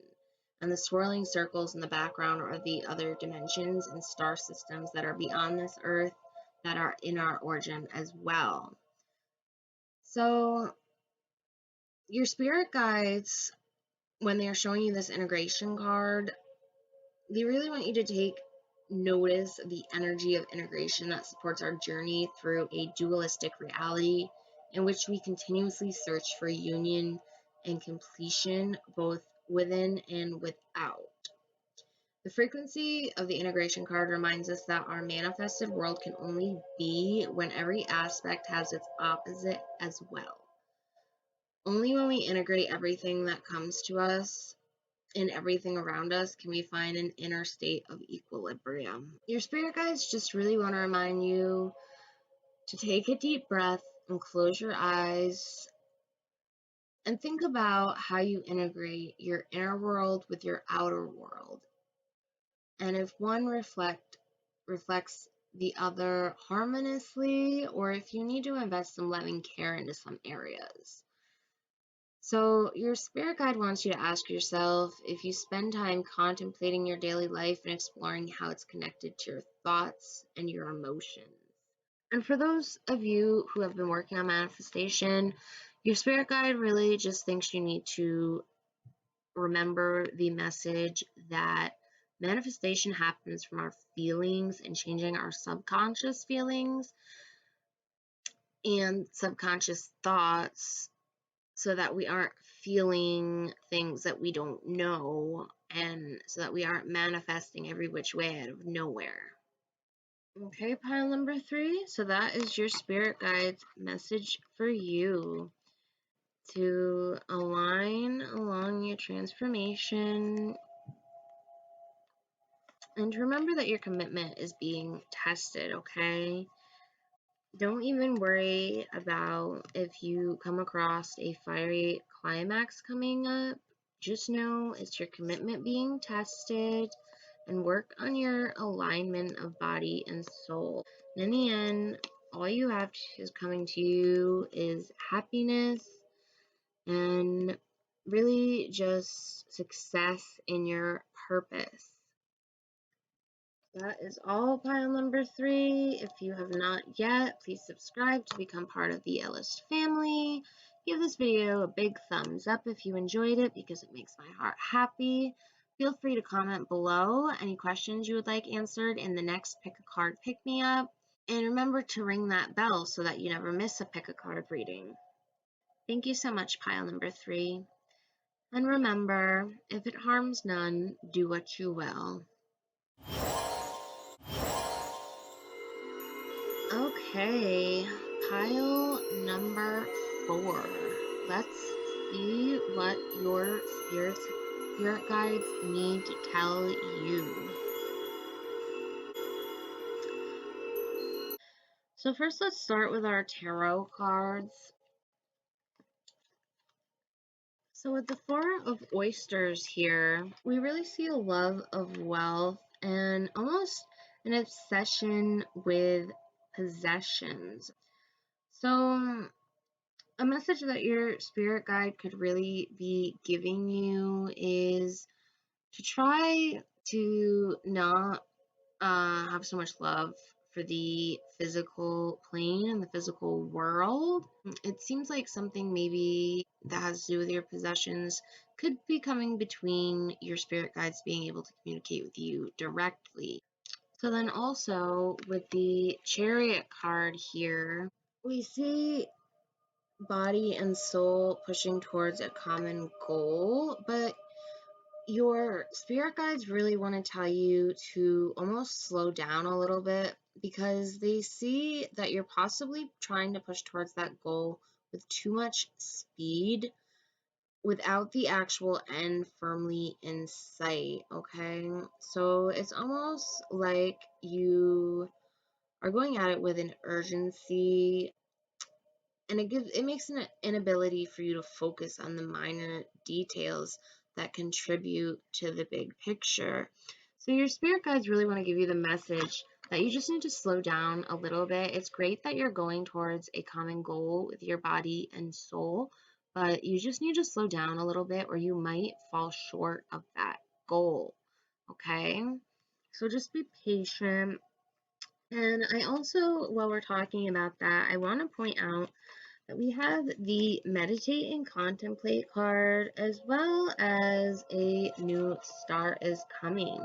And the swirling circles in the background are the other dimensions and star systems that are beyond this earth that are in our origin as well. So, your spirit guides, when they're showing you this integration card, they really want you to take notice of the energy of integration that supports our journey through a dualistic reality in which we continuously search for union and completion both within and without. The frequency of the integration card reminds us that our manifested world can only be when every aspect has its opposite as well. Only when we integrate everything that comes to us and everything around us can we find an inner state of equilibrium. Your spirit guides just really want to remind you to take a deep breath and close your eyes and think about how you integrate your inner world with your outer world. And if one reflects the other harmoniously, or if you need to invest some loving care into some areas. So your spirit guide wants you to ask yourself if you spend time contemplating your daily life and exploring how it's connected to your thoughts and your emotions. And for those of you who have been working on manifestation, your spirit guide really just thinks you need to remember the message that manifestation happens from our feelings and changing our subconscious feelings and subconscious thoughts so that we aren't feeling things that we don't know and so that we aren't manifesting every which way out of nowhere. Okay, pile number 3. So that is your spirit guide's message for you to align along your transformation and to remember that your commitment is being tested, okay? Don't even worry about if you come across a fiery climax coming up. Just know it's your commitment being tested and work on your alignment of body and soul. And in the end, all you have is coming to you is happiness and really just success in your purpose. That is all pile number 3. If you have not yet, please subscribe to become part of the Ellis family. Give this video a big thumbs up if you enjoyed it because it makes my heart happy. Feel free to comment below any questions you would like answered in the next Pick a Card Pick Me Up. And remember to ring that bell so that you never miss a Pick a Card reading. Thank you so much, pile number 3. And remember, if it harms none, do what you will. Okay, pile number 4. Let's see what your spirit guides need to tell you. So first, let's start with our tarot cards. So with the 4 of oysters here, we really see a love of wealth and almost an obsession with possessions. So a message that your spirit guide could really be giving you is to try to not have so much love for the physical plane and the physical world. It seems like something maybe that has to do with your possessions could be coming between your spirit guides being able to communicate with you directly. So then also with the Chariot card here, we see body and soul pushing towards a common goal, but your spirit guides really want to tell you to almost slow down a little bit because they see that you're possibly trying to push towards that goal with too much speed without the actual end firmly in sight, okay? So it's almost like you are going at it with an urgency, and it makes an inability for you to focus on the minor details that contribute to the big picture. So your spirit guides really want to give you the message that you just need to slow down a little bit. It's great that you're going towards a common goal with your body and soul, but you just need to slow down a little bit or you might fall short of that goal. Okay? So just be patient. And I also, while we're talking about that, I want to point out that we have the meditate and contemplate card as well as a new start is coming.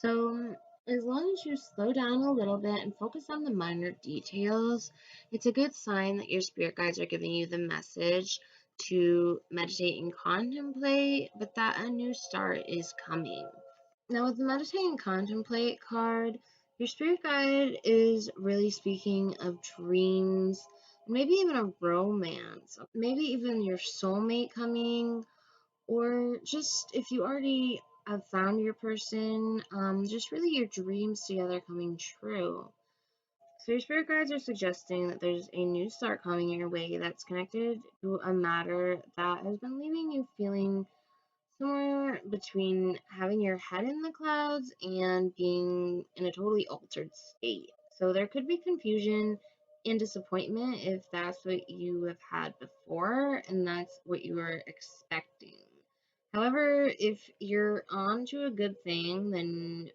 So as long as you slow down a little bit and focus on the minor details, it's a good sign that your spirit guides are giving you the message to meditate and contemplate, but that a new start is coming. Now, with the meditate and contemplate card, your spirit guide is really speaking of dreams, maybe even a romance, maybe even your soulmate coming, or just if you already have found your person, just really your dreams together coming true. So, your spirit guides are suggesting that there's a new start coming your way that's connected to a matter that has been leaving you feeling somewhere between having your head in the clouds and being in a totally altered state. So there could be confusion and disappointment if that's what you have had before and that's what you were expecting. However, if you're on to a good thing, then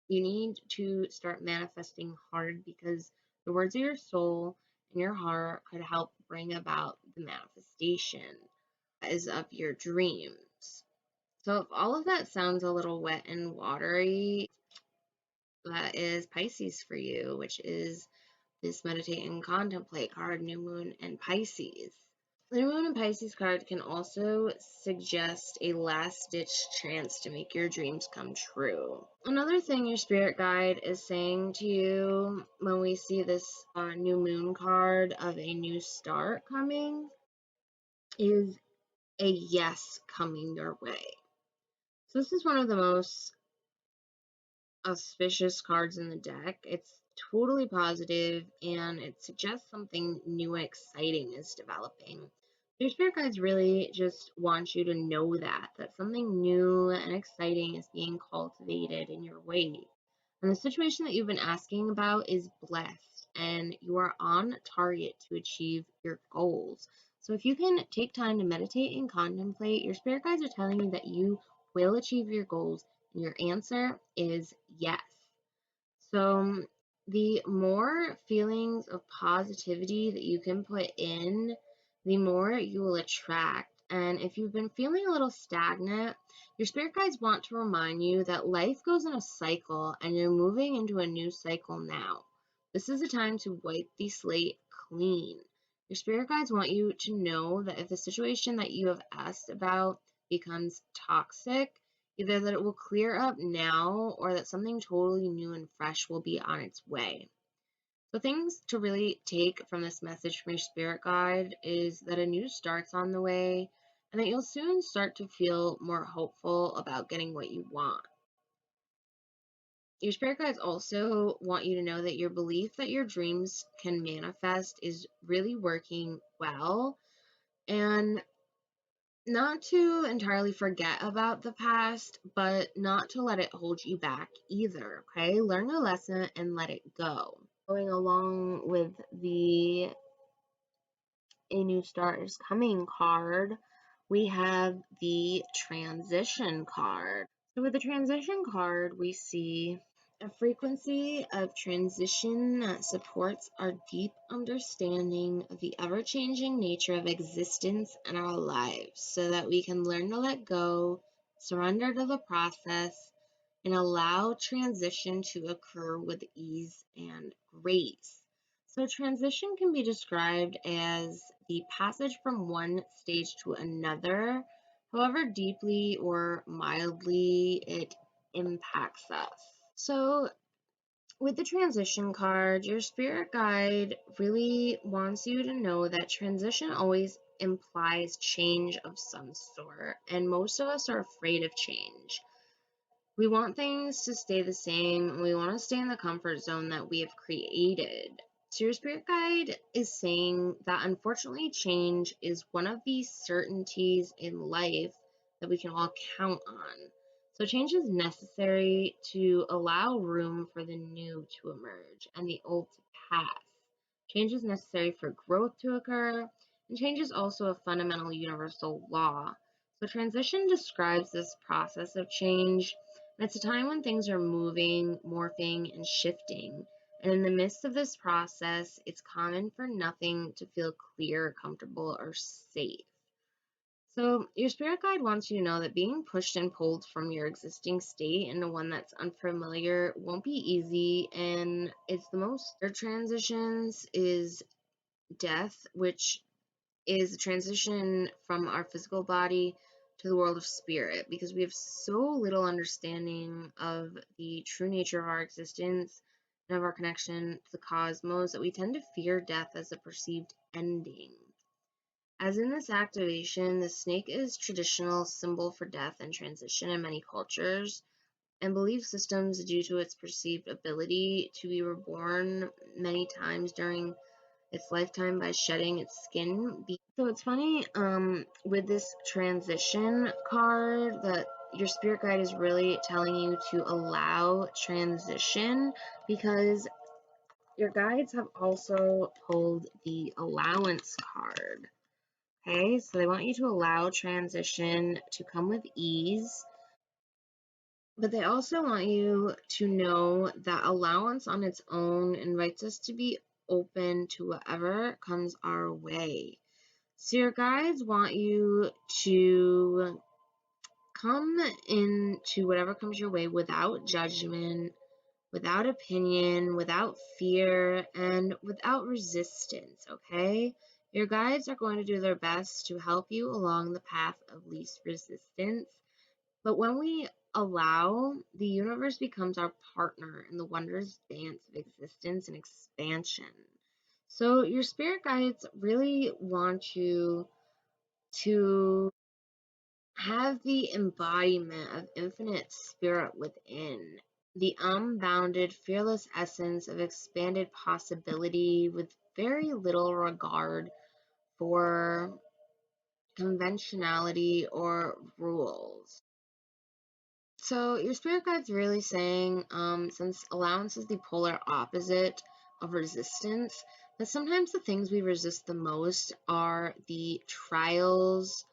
you need to start manifesting hard because the words of your soul and your heart could help bring about the manifestation as of your dreams. So if all of that sounds a little wet and watery, that is Pisces for you, which is this meditate and contemplate card, New Moon and Pisces. The New Moon and Pisces card can also suggest a last-ditch chance to make your dreams come true. Another thing your spirit guide is saying to you when we see this New Moon card of a new start coming is a yes coming your way. So this is one of the most auspicious cards in the deck. It's totally positive and it suggests something new and exciting is developing. Your spirit guides really just want you to know that something new and exciting is being cultivated in your way. And the situation that you've been asking about is blessed and you are on target to achieve your goals. So if you can take time to meditate and contemplate, your spirit guides are telling you that you will achieve your goals and your answer is yes. So the more feelings of positivity that you can put in, the more you will attract. And if you've been feeling a little stagnant, your spirit guides want to remind you that life goes in a cycle and you're moving into a new cycle now. This is a time to wipe the slate clean. Your spirit guides want you to know that if the situation that you have asked about becomes toxic, either that it will clear up now or that something totally new and fresh will be on its way. So things to really take from this message from your spirit guide is that a new start's on the way and that you'll soon start to feel more hopeful about getting what you want. Your spirit guides also want you to know that your belief that your dreams can manifest is really working well, and not to entirely forget about the past, but not to let it hold you back either, okay? Learn a lesson and let it go. Going along with the A New Start is Coming card, we have the Transition card. So with the Transition card, we see a frequency of transition that supports our deep understanding of the ever-changing nature of existence and our lives so that we can learn to let go, surrender to the process, and allow transition to occur with ease and grace. So transition can be described as the passage from one stage to another, however deeply or mildly it impacts us. So with the transition card, your spirit guide really wants you to know that transition always implies change of some sort, and most of us are afraid of change. We want things to stay the same, and we want to stay in the comfort zone that we have created. So your spirit guide is saying that unfortunately change is one of the certainties in life that we can all count on. So change is necessary to allow room for the new to emerge and the old to pass. Change is necessary for growth to occur, and change is also a fundamental universal law. So transition describes this process of change, and it's a time when things are moving, morphing, and shifting. And in the midst of this process, it's common for nothing to feel clear, comfortable, or safe. So, your spirit guide wants you to know that being pushed and pulled from your existing state into one that's unfamiliar won't be easy, and it's the most transitions is death, which is a transition from our physical body to the world of spirit, because we have so little understanding of the true nature of our existence and of our connection to the cosmos that we tend to fear death as a perceived ending. As in this activation, the snake is traditional symbol for death and transition in many cultures and belief systems due to its perceived ability to be reborn many times during its lifetime by shedding its skin. So it's funny, with this transition card, that your spirit guide is really telling you to allow transition, because your guides have also pulled the allowance card. Okay, so they want you to allow transition to come with ease, but they also want you to know that allowance on its own invites us to be open to whatever comes our way. So your guides want you to come into whatever comes your way without judgment, without opinion, without fear, and without resistance, okay? Your guides are going to do their best to help you along the path of least resistance. But when we allow, the universe becomes our partner in the wondrous dance of existence and expansion. So your spirit guides really want you to have the embodiment of infinite spirit within, the unbounded, fearless essence of expanded possibility with very little regard for conventionality or rules. So your spirit guide's really saying, since allowance is the polar opposite of resistance, that sometimes the things we resist the most are the trials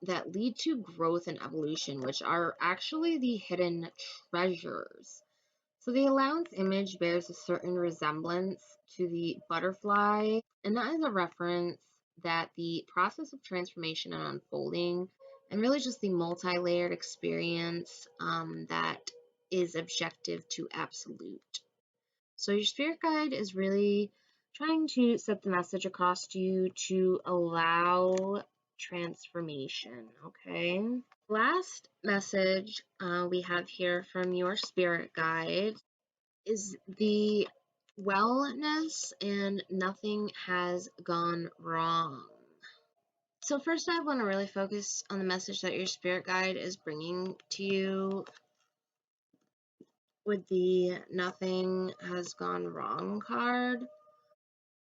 that lead to growth and evolution, which are actually the hidden treasures. So the allowance image bears a certain resemblance to the butterfly, and that is a reference that the process of transformation and unfolding, and really just the multi-layered experience that is objective to absolute. So your spirit guide is really trying to set the message across to you to allow transformation, okay? Last message we have here from your spirit guide is the wellness and nothing has gone wrong. So first I want to really focus on the message that your spirit guide is bringing to you with the nothing has gone wrong card.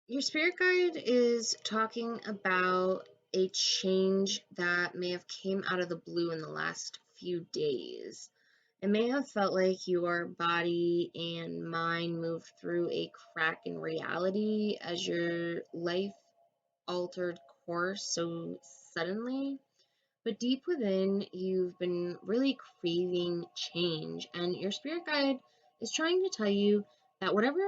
Your spirit guide is talking about a change that may have came out of the blue in the last few days. It may have felt like your body and mind moved through a crack in reality as your life altered course so suddenly. But deep within, you've been really craving change, and your spirit guide is trying to tell you that whatever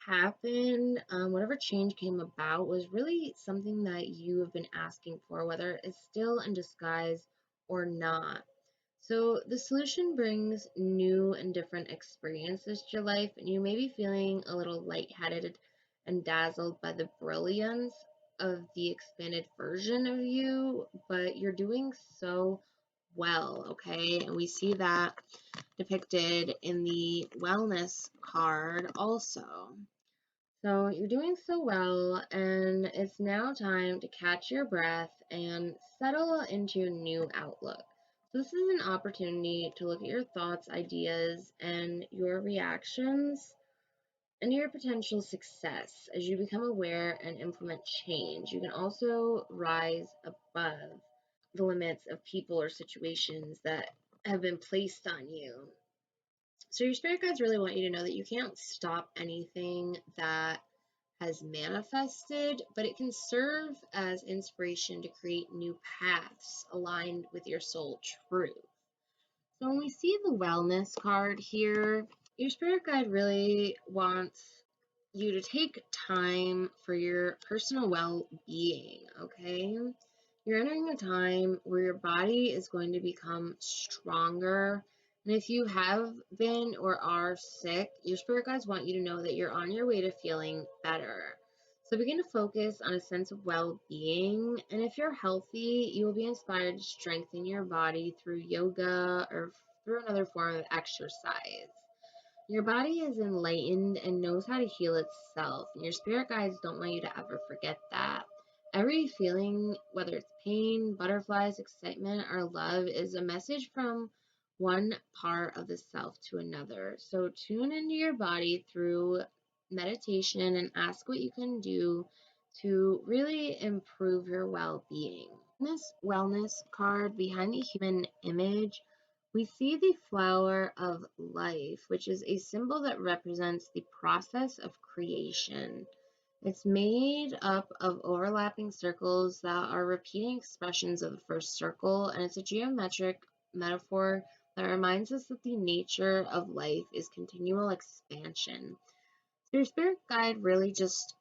happened, whatever change came about, was really something that you have been asking for, whether it's still in disguise or not. So the solution brings new and different experiences to your life, and you may be feeling a little lightheaded and dazzled by the brilliance of the expanded version of you, but you're doing so well, okay? And we see that depicted in the wellness card also. So you're doing so well, and it's now time to catch your breath and settle into a new outlook. So this is an opportunity to look at your thoughts, ideas, and your reactions and your potential success as you become aware and implement change. You can also rise above the limits of people or situations that have been placed on you. So your spirit guides really want you to know that you can't stop anything that has manifested, but it can serve as inspiration to create new paths aligned with your soul truth. So when we see the wellness card here, your spirit guide really wants you to take time for your personal well-being, okay? You're entering a time where your body is going to become stronger. And if you have been or are sick, your spirit guides want you to know that you're on your way to feeling better. So begin to focus on a sense of well-being. And if you're healthy, you will be inspired to strengthen your body through yoga or through another form of exercise. Your body is enlightened and knows how to heal itself, and your spirit guides don't want you to ever forget that. Every feeling, whether it's pain, butterflies, excitement, or love, is a message from one part of the self to another. So tune into your body through meditation and ask what you can do to really improve your well-being. This wellness card behind the human image, we see the flower of life, which is a symbol that represents the process of creation. It's made up of overlapping circles that are repeating expressions of the first circle, and it's a geometric metaphor that reminds us that the nature of life is continual expansion. So your spirit guide really just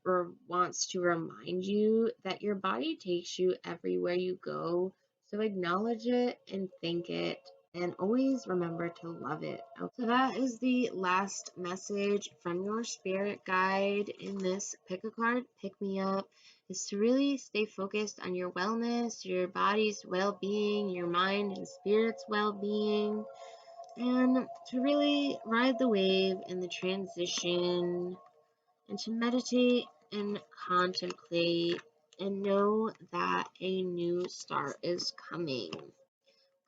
wants to remind you that your body takes you everywhere you go. So acknowledge it and thank it, and always remember to love it. So that is the last message from your spirit guide in this pick a card, pick me up, is to really stay focused on your wellness, your body's well-being, your mind and spirit's well-being, and to really ride the wave in the transition, and to meditate and contemplate and know that a new start is coming.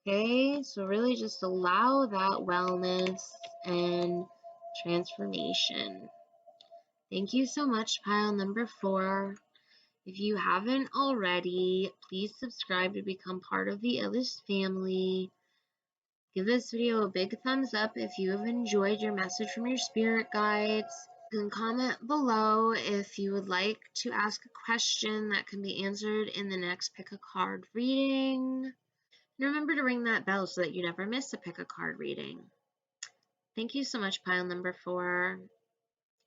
Okay, so really just allow that wellness and transformation. Thank you so much, pile number 4. If you haven't already, please subscribe to become part of the Illest family. Give this video a big thumbs up if you have enjoyed your message from your spirit guides. You can comment below if you would like to ask a question that can be answered in the next pick a card reading. And remember to ring that bell so that you never miss a pick a card reading. Thank you so much, pile number 4.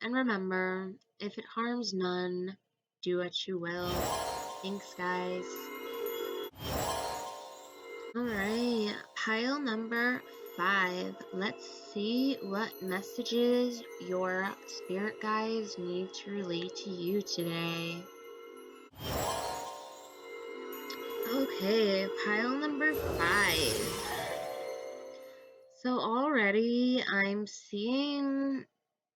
And remember, if it harms none, do what you will. Thanks, guys. Alright, pile number 5. Let's see what messages your spirit guides need to relate to you today. Okay, pile number 5. So already I'm seeing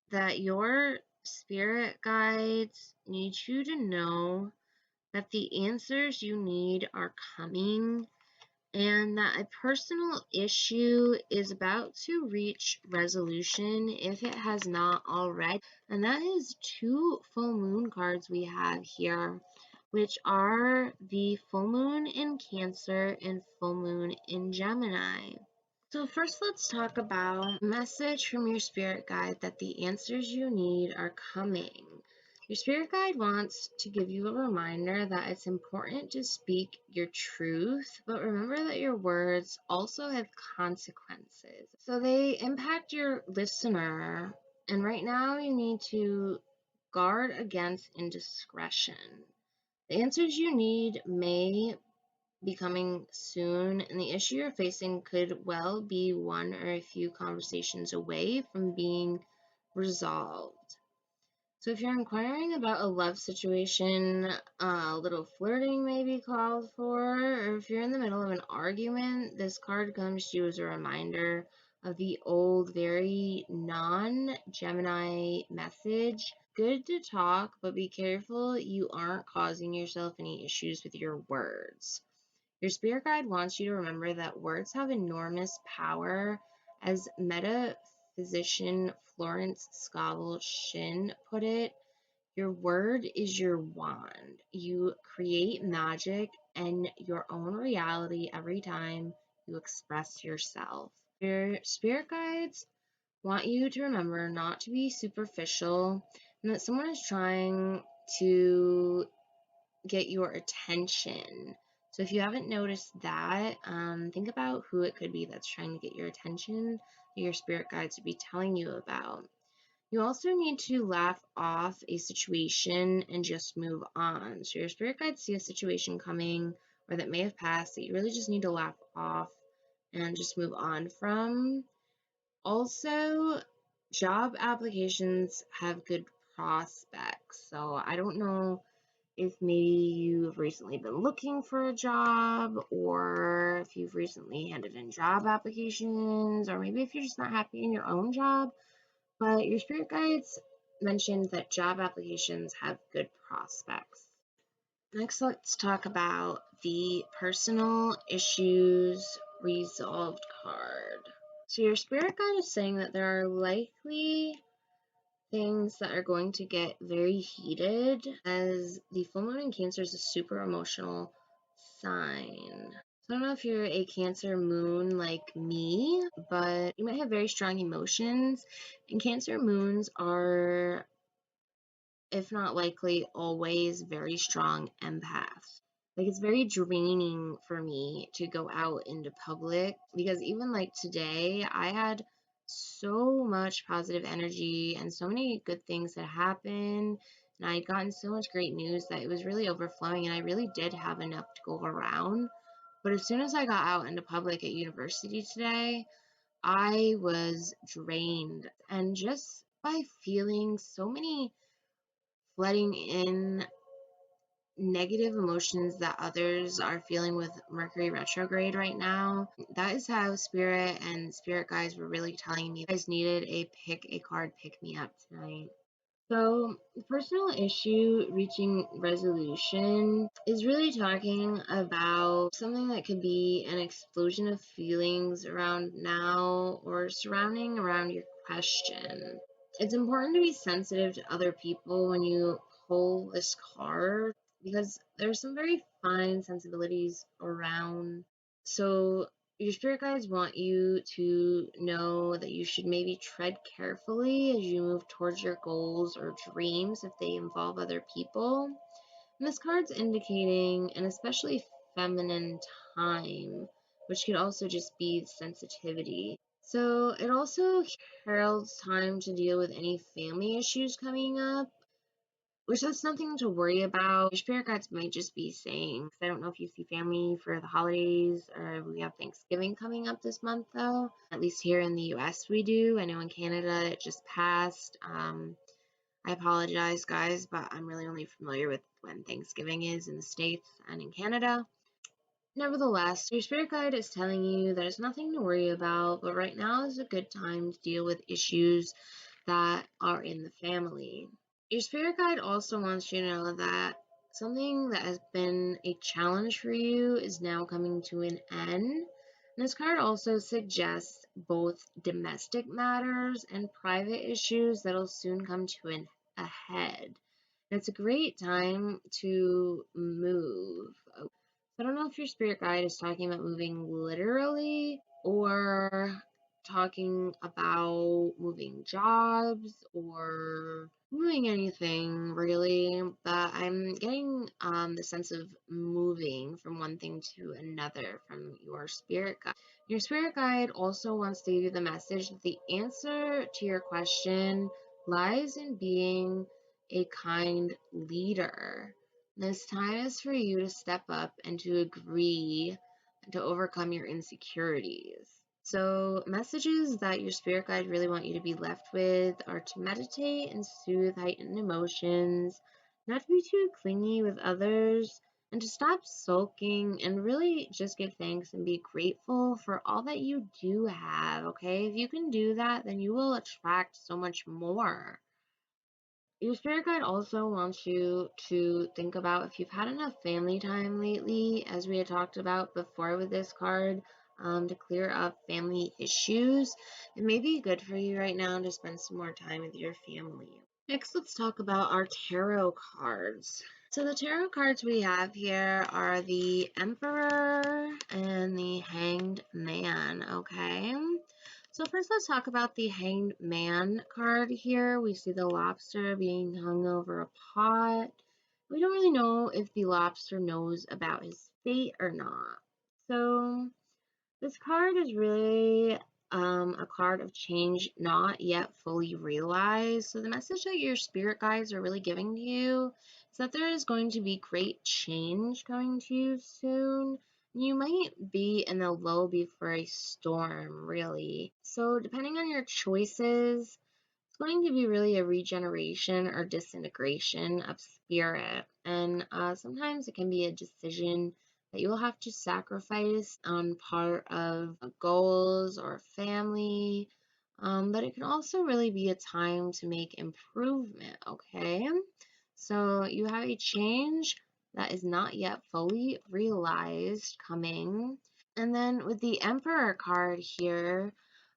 that your spirit guides need you to know that the answers you need are coming, and that a personal issue is about to reach resolution if it has not already. And that is 2 full moon cards we have here, which are the full moon in Cancer and full moon in Gemini. So first, let's talk about a message from your spirit guide that the answers you need are coming. Your spirit guide wants to give you a reminder that it's important to speak your truth, but remember that your words also have consequences. So they impact your listener, and right now you need to guard against indiscretion. The answers you need may be coming soon, and the issue you're facing could well be one or a few conversations away from being resolved. So if you're inquiring about a love situation, a little flirting may be called for, or if you're in the middle of an argument, this card comes to you as a reminder of the old, very non-Gemini message. Good to talk, but be careful you aren't causing yourself any issues with your words. Your spirit guide wants you to remember that words have enormous power. As metaphysician Florence Scovel Shinn put it, your word is your wand. You create magic and your own reality every time you express yourself. Your spirit guides want you to remember not to be superficial and that someone is trying to get your attention. So if you haven't noticed that, think about who it could be that's trying to get your attention, that your spirit guides would be telling you about. You also need to laugh off a situation and just move on. So your spirit guides see a situation coming or that may have passed that you really just need to laugh off and just move on from. Also, job applications have good prospects. So I don't know if maybe you've recently been looking for a job, or if you've recently handed in job applications, or maybe if you're just not happy in your own job. But your spirit guides mentioned that job applications have good prospects. Next, let's talk about the personal issues resolved card. So your spirit guide is saying that there are likely things that are going to get very heated, as the full moon in Cancer is a super emotional sign. So I don't know if you're a Cancer moon like me, but you might have very strong emotions, and Cancer moons are, if not likely, always very strong empaths. Like, it's very draining for me to go out into public because even like today, I had so much positive energy and so many good things that happened. And I'd gotten so much great news that it was really overflowing, and I really did have enough to go around. But as soon as I got out into public at university today, I was drained. And just by feeling so many letting in negative emotions that others are feeling with Mercury retrograde right now. That is how Spirit and Spirit guides were really telling me you guys needed a pick a card pick me up tonight. So, the personal issue reaching resolution is really talking about something that could be an explosion of feelings around now or surrounding around your question. It's important to be sensitive to other people when you pull this card because there's some very fine sensibilities around. So, your spirit guides want you to know that you should maybe tread carefully as you move towards your goals or dreams if they involve other people. And this card's indicating an especially feminine time, which could also just be sensitivity. So it also heralds time to deal with any family issues coming up, which that's nothing to worry about. Your spirit guides might just be saying, 'cause I don't know if you see family for the holidays or we have Thanksgiving coming up this month though. At least here in the US we do. I know in Canada it just passed. I apologize guys, but I'm really only familiar with when Thanksgiving is in the States and in Canada. Nevertheless, your spirit guide is telling you that it's nothing to worry about, but right now is a good time to deal with issues that are in the family. Your spirit guide also wants you to know that something that has been a challenge for you is now coming to an end. And this card also suggests both domestic matters and private issues that'll soon come to a head. And it's a great time to move. I don't know if your spirit guide is talking about moving literally or talking about moving jobs or moving anything really, but I'm getting the sense of moving from one thing to another from your spirit guide. Your spirit guide also wants to give you the message that the answer to your question lies in being a kind leader. This time is for you to step up and to agree and to overcome your insecurities. So, messages that your spirit guide really want you to be left with are to meditate and soothe heightened emotions, not to be too clingy with others, and to stop sulking and really just give thanks and be grateful for all that you do have, okay? If you can do that, then you will attract so much more. Your spirit guide also wants you to think about if you've had enough family time lately, as we had talked about before with this card, to clear up family issues. It may be good for you right now to spend some more time with your family. Next, let's talk about our tarot cards. So the tarot cards we have here are the Emperor and the Hanged Man, okay? So first let's talk about the Hanged Man card here. We see the lobster being hung over a pot. We don't really know if the lobster knows about his fate or not. So this card is really a card of change not yet fully realized. So the message that your spirit guides are really giving to you is that there is going to be great change coming to you soon. You might be in the lull before a storm, really. So depending on your choices, it's going to be really a regeneration or disintegration of spirit. And sometimes it can be a decision that you will have to sacrifice on part of goals or family. But it can also really be a time to make improvement, okay? So you have a change that is not yet fully realized coming. And then with the Emperor card here,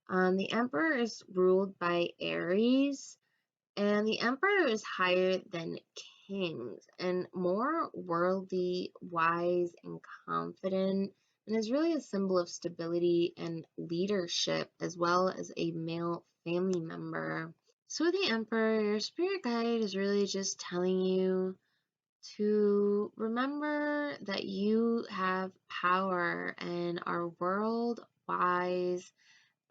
the Emperor is ruled by Aries, and the Emperor is higher than kings and more worldly, wise, and confident, and is really a symbol of stability and leadership, as well as a male family member. So with the Emperor, your spirit guide is really just telling you to remember that you have power and are world wise,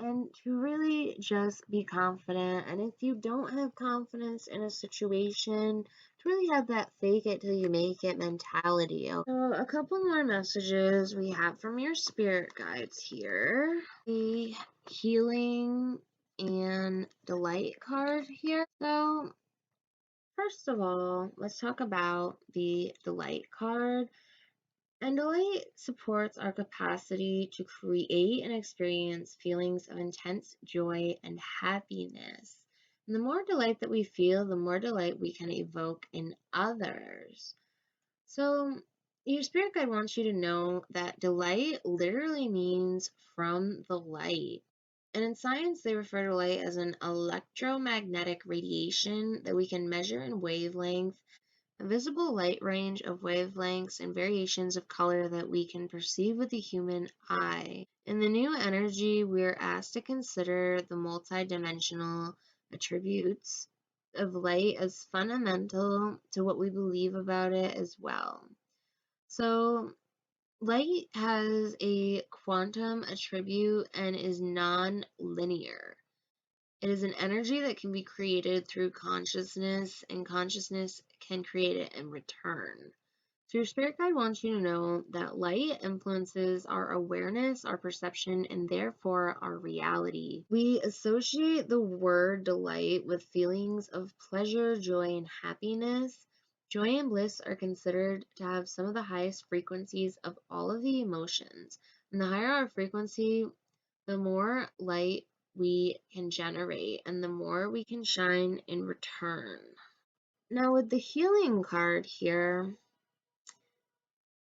and to really just be confident. And if you don't have confidence in a situation, to really have that fake it till you make it mentality. So a couple more messages we have from your spirit guides here. The healing and delight card here. So first of all, let's talk about the delight card. And delight supports our capacity to create and experience feelings of intense joy and happiness. And the more delight that we feel, the more delight we can evoke in others. So, your spirit guide wants you to know that delight literally means from the light. And in science, they refer to light as an electromagnetic radiation that we can measure in wavelength, a visible light range of wavelengths and variations of color that we can perceive with the human eye. In the new energy, we are asked to consider the multidimensional attributes of light as fundamental to what we believe about it as well. So, light has a quantum attribute and is non-linear. It is an energy that can be created through consciousness, and consciousness can create it in return. So your spirit guide wants you to know that light influences our awareness, our perception, and therefore our reality. We associate the word delight with feelings of pleasure, joy, and happiness. Joy and bliss are considered to have some of the highest frequencies of all of the emotions. And the higher our frequency, the more light we can generate and the more we can shine in return. Now with the healing card here,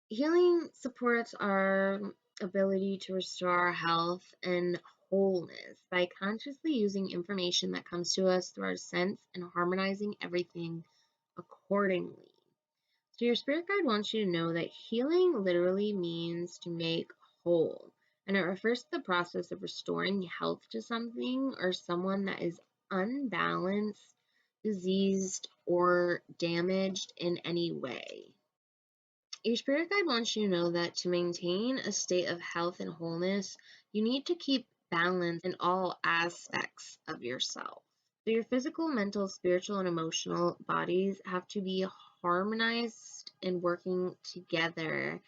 healing supports our ability to restore our health and wholeness by consciously using information that comes to us through our sense and harmonizing everything accordingly. So your spirit guide wants you to know that healing literally means to make whole, and it refers to the process of restoring health to something or someone that is unbalanced, diseased, or damaged in any way. Your spirit guide wants you to know that to maintain a state of health and wholeness, you need to keep balance in all aspects of yourself. So your physical, mental, spiritual, and emotional bodies have to be harmonized and working together,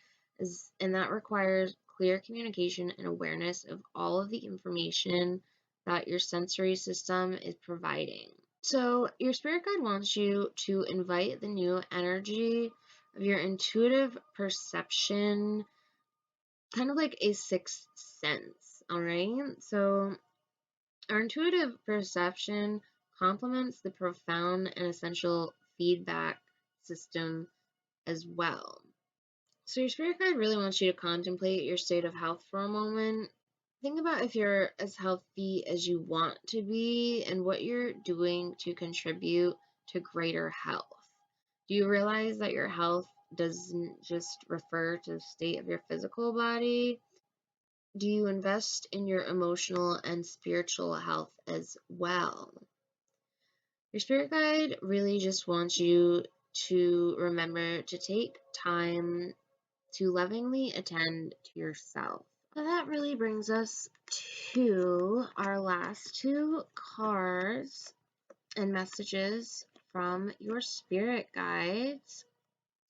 and that requires clear communication and awareness of all of the information that your sensory system is providing. So your spirit guide wants you to invite the new energy of your intuitive perception, kind of like a sixth sense, all right? So our intuitive perception complements the profound and essential feedback system as well. So your spirit guide really wants you to contemplate your state of health for a moment. Think about if you're as healthy as you want to be and what you're doing to contribute to greater health. Do you realize that your health doesn't just refer to the state of your physical body? Do you invest in your emotional and spiritual health as well? Your spirit guide really just wants you to remember to take time to lovingly attend to yourself. So that really brings us to our last two cards and messages from your spirit guides,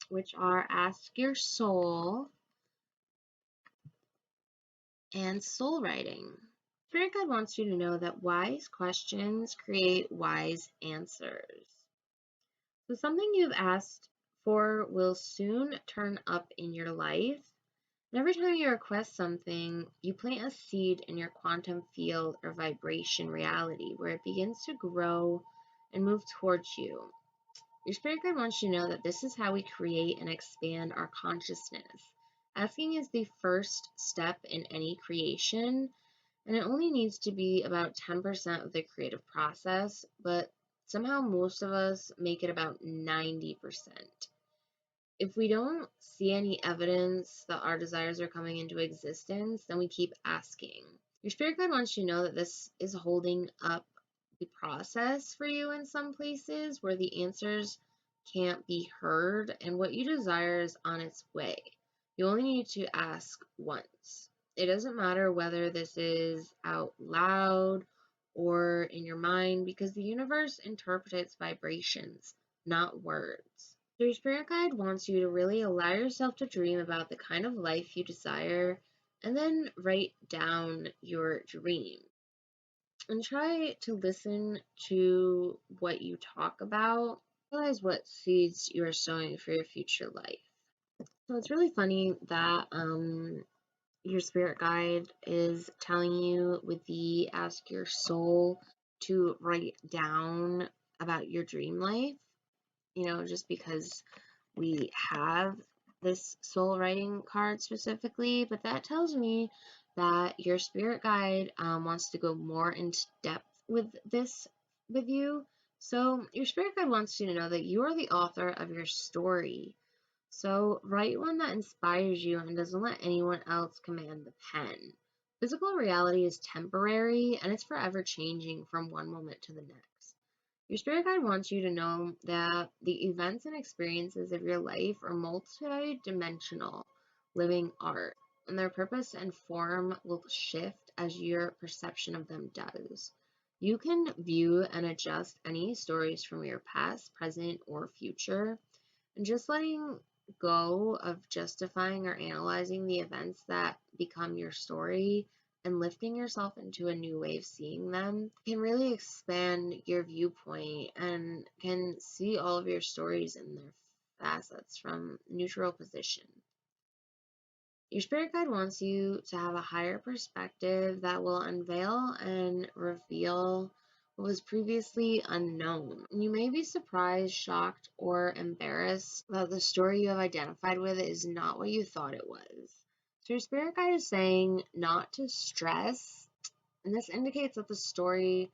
which are Ask Your Soul and Soul Writing. Spirit guide wants you to know that wise questions create wise answers. So something you've asked for will soon turn up in your life. And every time you request something, you plant a seed in your quantum field or vibration reality where it begins to grow and move towards you. Your spirit guide wants you to know that this is how we create and expand our consciousness. Asking is the first step in any creation, and it only needs to be about 10% of the creative process, but somehow most of us make it about 90%. If we don't see any evidence that our desires are coming into existence, then we keep asking. Your spirit guide wants you to know that this is holding up the process for you in some places where the answers can't be heard and what you desire is on its way. You only need to ask once. It doesn't matter whether this is out loud or in your mind because the universe interprets vibrations, not words. So your spirit guide wants you to really allow yourself to dream about the kind of life you desire and then write down your dream. And try to listen to what you talk about. Realize what seeds you are sowing for your future life. So it's really funny that your spirit guide is telling you with the Ask Your Soul to write down about your dream life, just because we have this soul writing card specifically, but that tells me that your spirit guide wants to go more into depth with this with you. So your spirit guide wants you to know that you are the author of your story. So write one that inspires you and doesn't let anyone else command the pen. Physical reality is temporary and it's forever changing from one moment to the next. Your spirit guide wants you to know that the events and experiences of your life are multi-dimensional living art, and their purpose and form will shift as your perception of them does. You can view and adjust any stories from your past, present, or future, and just letting go of justifying or analyzing the events that become your story and lifting yourself into a new way of seeing them can really expand your viewpoint and can see all of your stories in their facets from neutral position. Your spirit guide wants you to have a higher perspective that will unveil and reveal what was previously unknown. You may be surprised, shocked, or embarrassed that the story you have identified with is not what you thought it was. So your spirit guide is saying not to stress, and this indicates that the stories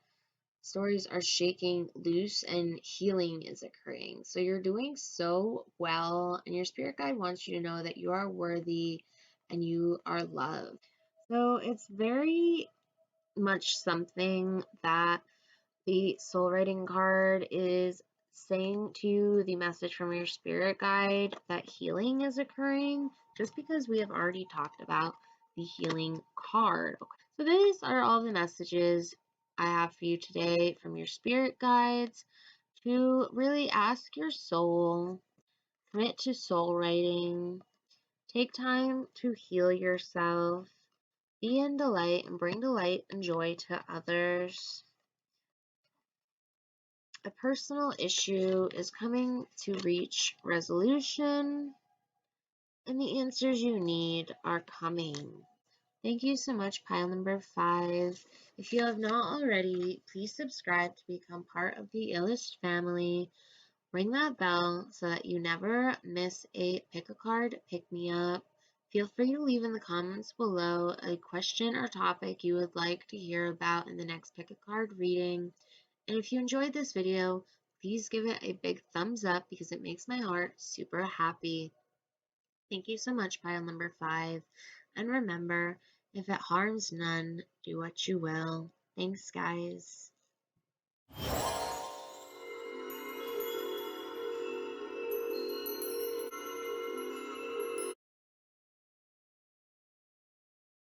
are shaking loose and healing is occurring. So you're doing so well, and your spirit guide wants you to know that you are worthy and you are loved. So it's very much something that the soul writing card is saying to you, the message from your spirit guide, that healing is occurring, just because we have already talked about the healing card. So these are all the messages I have for you today from your spirit guides to really ask your soul, commit to soul writing, take time to heal yourself, be in delight and bring delight and joy to others. A personal issue is coming to reach resolution, and the answers you need are coming. Thank you so much, pile number 5. If you have not already, please subscribe to become part of the Illust family. Ring that bell so that you never miss a pick a card, pick me up. Feel free to leave in the comments below a question or topic you would like to hear about in the next pick a card reading. And if you enjoyed this video, please give it a big thumbs up because it makes my heart super happy. Thank you so much, pile number 5. And remember, if it harms none, do what you will. Thanks, guys.